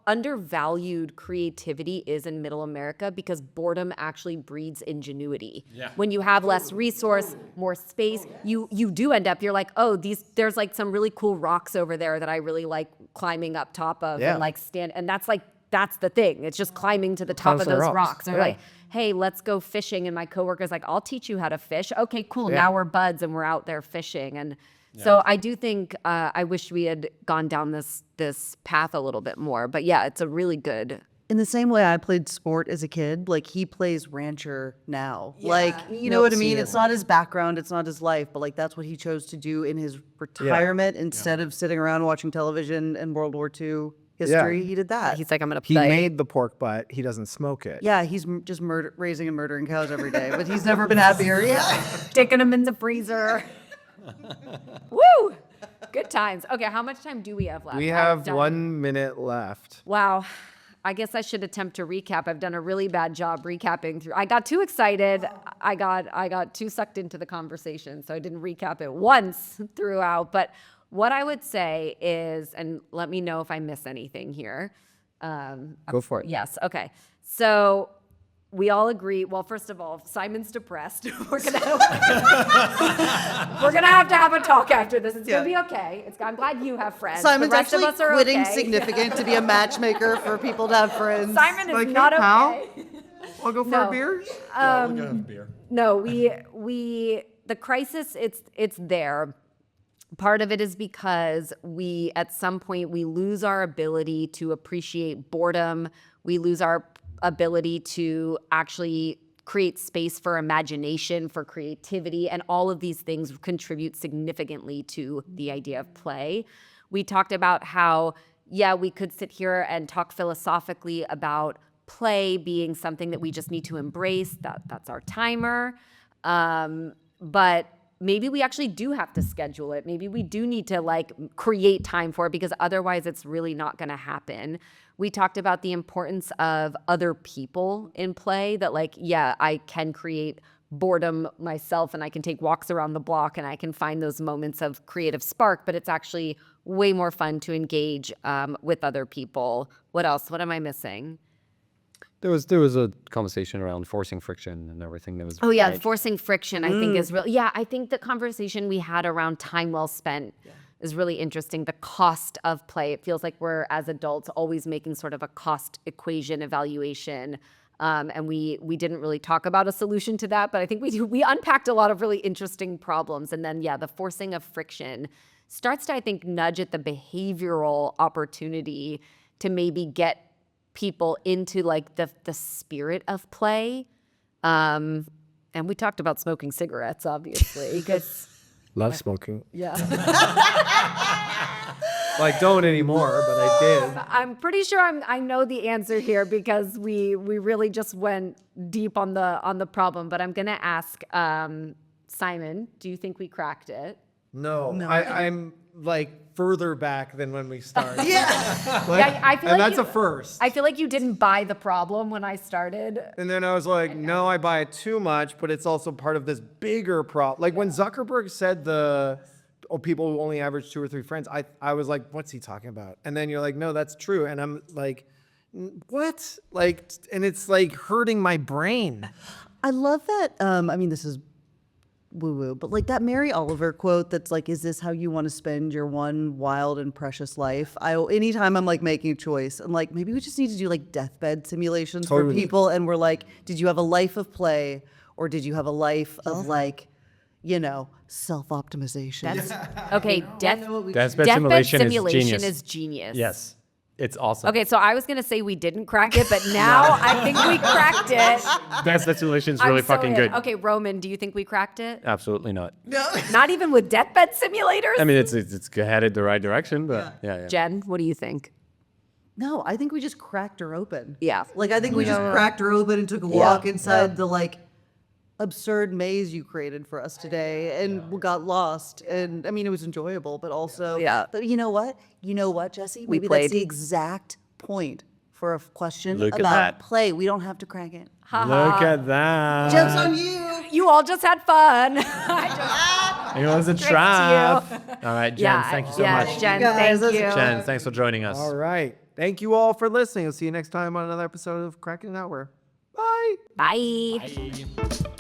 [SPEAKER 1] undervalued creativity is in Middle America because boredom actually breeds ingenuity. Yeah. When you have less resource, more space, you do end up, you're like, oh, there's like some really cool rocks over there that I really like climbing up top of and like and that's the thing. It's just climbing to the top of those rocks. Or like, hey, let's go fishing. And my coworker's like, I'll teach you how to fish. Okay, cool. Now we're buds and we're out there fishing. And so I do think I wish we had gone down this path a little bit more. But yeah, it's a really good.
[SPEAKER 4] In the same way I played sport as a kid, like he plays rancher now. Like, you know what I mean? It's not his background, it's not his life, but like that's what he chose to do in his retirement instead of sitting around watching television and World War II history. He did that.
[SPEAKER 1] He's like, I'm going to
[SPEAKER 2] He
[SPEAKER 1] play.
[SPEAKER 2] made the pork butt. He doesn't smoke it.
[SPEAKER 4] Yeah, he's just raising and murdering cows every day, but he's never been happier. Yeah.
[SPEAKER 1] Sticking them in the freezer. Woo! Good times. Okay, how much time do we have left?
[SPEAKER 2] We have 1 minute left.
[SPEAKER 1] Wow. I guess I should attempt to recap. I've done a really bad job recapping through. I got too excited. I got too sucked into the conversation, so I didn't recap it once throughout. But what I would say is, and let me know if I miss anything here.
[SPEAKER 2] Go for it.
[SPEAKER 1] Yes. Okay. So we all agree. Well, first of all, Simon's depressed. We're gonna have to have a talk after this. It's gonna be okay. I'm glad you have friends.
[SPEAKER 4] Simon's
[SPEAKER 1] the rest
[SPEAKER 4] actually
[SPEAKER 1] of us are
[SPEAKER 4] quitting
[SPEAKER 1] okay.
[SPEAKER 4] significant to be a matchmaker for people to have friends.
[SPEAKER 1] Simon is
[SPEAKER 2] Like,
[SPEAKER 1] not
[SPEAKER 2] hey, pal.
[SPEAKER 1] okay.
[SPEAKER 2] I'll go for
[SPEAKER 1] No.
[SPEAKER 2] a beer.
[SPEAKER 3] We're gonna have a beer.
[SPEAKER 1] No, we the crisis. It's there. Part of it is because we, at some point, we lose our ability to appreciate boredom. We lose our ability to actually create space for imagination, for creativity, and all of these things contribute significantly to the idea of play. We talked about how, we could sit here and talk philosophically about play being something that we just need to embrace. That's our timer. But maybe we actually do have to schedule it. Maybe we do need to like create time for it because otherwise it's really not going to happen. We talked about the importance of other people in play, that like, I can create boredom myself and I can take walks around the block and I can find those moments of creative spark, but it's actually way more fun to engage with other people. What else? What am I missing?
[SPEAKER 3] There was a conversation around forcing friction and everything that was.
[SPEAKER 1] Oh yeah, forcing friction I think is real. Yeah, I think the conversation we had around time well spent is really interesting. The cost of play. It feels like we're, as adults, always making sort of a cost equation evaluation. And we didn't really talk about a solution to that, but I think we unpacked a lot of really interesting problems. And then the forcing of friction starts to, I think, nudge at the behavioral opportunity to maybe get people into like the spirit of play. And we talked about smoking cigarettes, obviously, because
[SPEAKER 2] Love smoking.
[SPEAKER 1] yeah.
[SPEAKER 2] Like, don't anymore, but I did.
[SPEAKER 1] I'm pretty sure I know the answer here because we really just went deep on the problem. But I'm gonna ask Simon, do you think we cracked it?
[SPEAKER 2] No. I'm like further back than when we started. Like,
[SPEAKER 1] Yeah, I feel
[SPEAKER 2] and
[SPEAKER 1] like
[SPEAKER 2] that's a first.
[SPEAKER 1] I feel like you didn't buy the problem when I started.
[SPEAKER 2] And then I was like, no, I buy it too much, but it's also part of this bigger problem. Like when Zuckerberg said people who only average 2 or 3 friends, I was like, what's he talking about? And then you're like, no, that's true. And I'm like, what? Like, and it's like hurting my brain.
[SPEAKER 4] I love that. I mean, this is woo-woo, but like that Mary Oliver quote that's like, is this how you want to spend your one wild and precious life? Anytime I'm like making a choice, I'm like, maybe we just need to do like deathbed simulations for people. And we're like, did you have a life of play or did you have a life of like, self-optimization?
[SPEAKER 1] Okay, deathbed
[SPEAKER 3] Deathbed simulation
[SPEAKER 1] simulation
[SPEAKER 3] is genius.
[SPEAKER 1] is genius.
[SPEAKER 3] Yes. It's awesome.
[SPEAKER 1] Okay, so I was gonna say we didn't crack it, but now I think we cracked it.
[SPEAKER 3] That simulation is
[SPEAKER 1] I'm
[SPEAKER 3] really
[SPEAKER 1] so
[SPEAKER 3] fucking
[SPEAKER 1] in.
[SPEAKER 3] good.
[SPEAKER 1] Okay, Roman, do you think we cracked it?
[SPEAKER 3] Absolutely not.
[SPEAKER 1] Not even with deathbed simulators?
[SPEAKER 3] I mean, it's headed the right direction, but yeah.
[SPEAKER 1] Jen, what do you think?
[SPEAKER 4] No, I think we just cracked her open.
[SPEAKER 1] Yeah.
[SPEAKER 4] Like, I think we just cracked her open and took a walk inside the, like, absurd maze you created for us today and we got lost. And, I mean, it was enjoyable, but also...
[SPEAKER 1] Yeah.
[SPEAKER 4] But you know what? You know what, Jesse?
[SPEAKER 1] We
[SPEAKER 4] Maybe
[SPEAKER 1] played.
[SPEAKER 4] that's the exact point for a question
[SPEAKER 3] Look at
[SPEAKER 4] about
[SPEAKER 3] that.
[SPEAKER 4] play. We don't have to crack it.
[SPEAKER 3] Look at that.
[SPEAKER 4] Joke's on you!
[SPEAKER 1] You all just had fun. I
[SPEAKER 3] It was a
[SPEAKER 1] tricked
[SPEAKER 3] trap.
[SPEAKER 1] you.
[SPEAKER 3] All right, Jen,
[SPEAKER 1] Yeah,
[SPEAKER 3] thank you so
[SPEAKER 1] yeah,
[SPEAKER 3] much.
[SPEAKER 1] Jen,
[SPEAKER 4] guys.
[SPEAKER 1] thank you.
[SPEAKER 3] Jen, thanks for joining us.
[SPEAKER 2] All right. Thank you all for listening. I'll see you next time on another episode of Cracking An Hour. Bye.
[SPEAKER 1] Bye.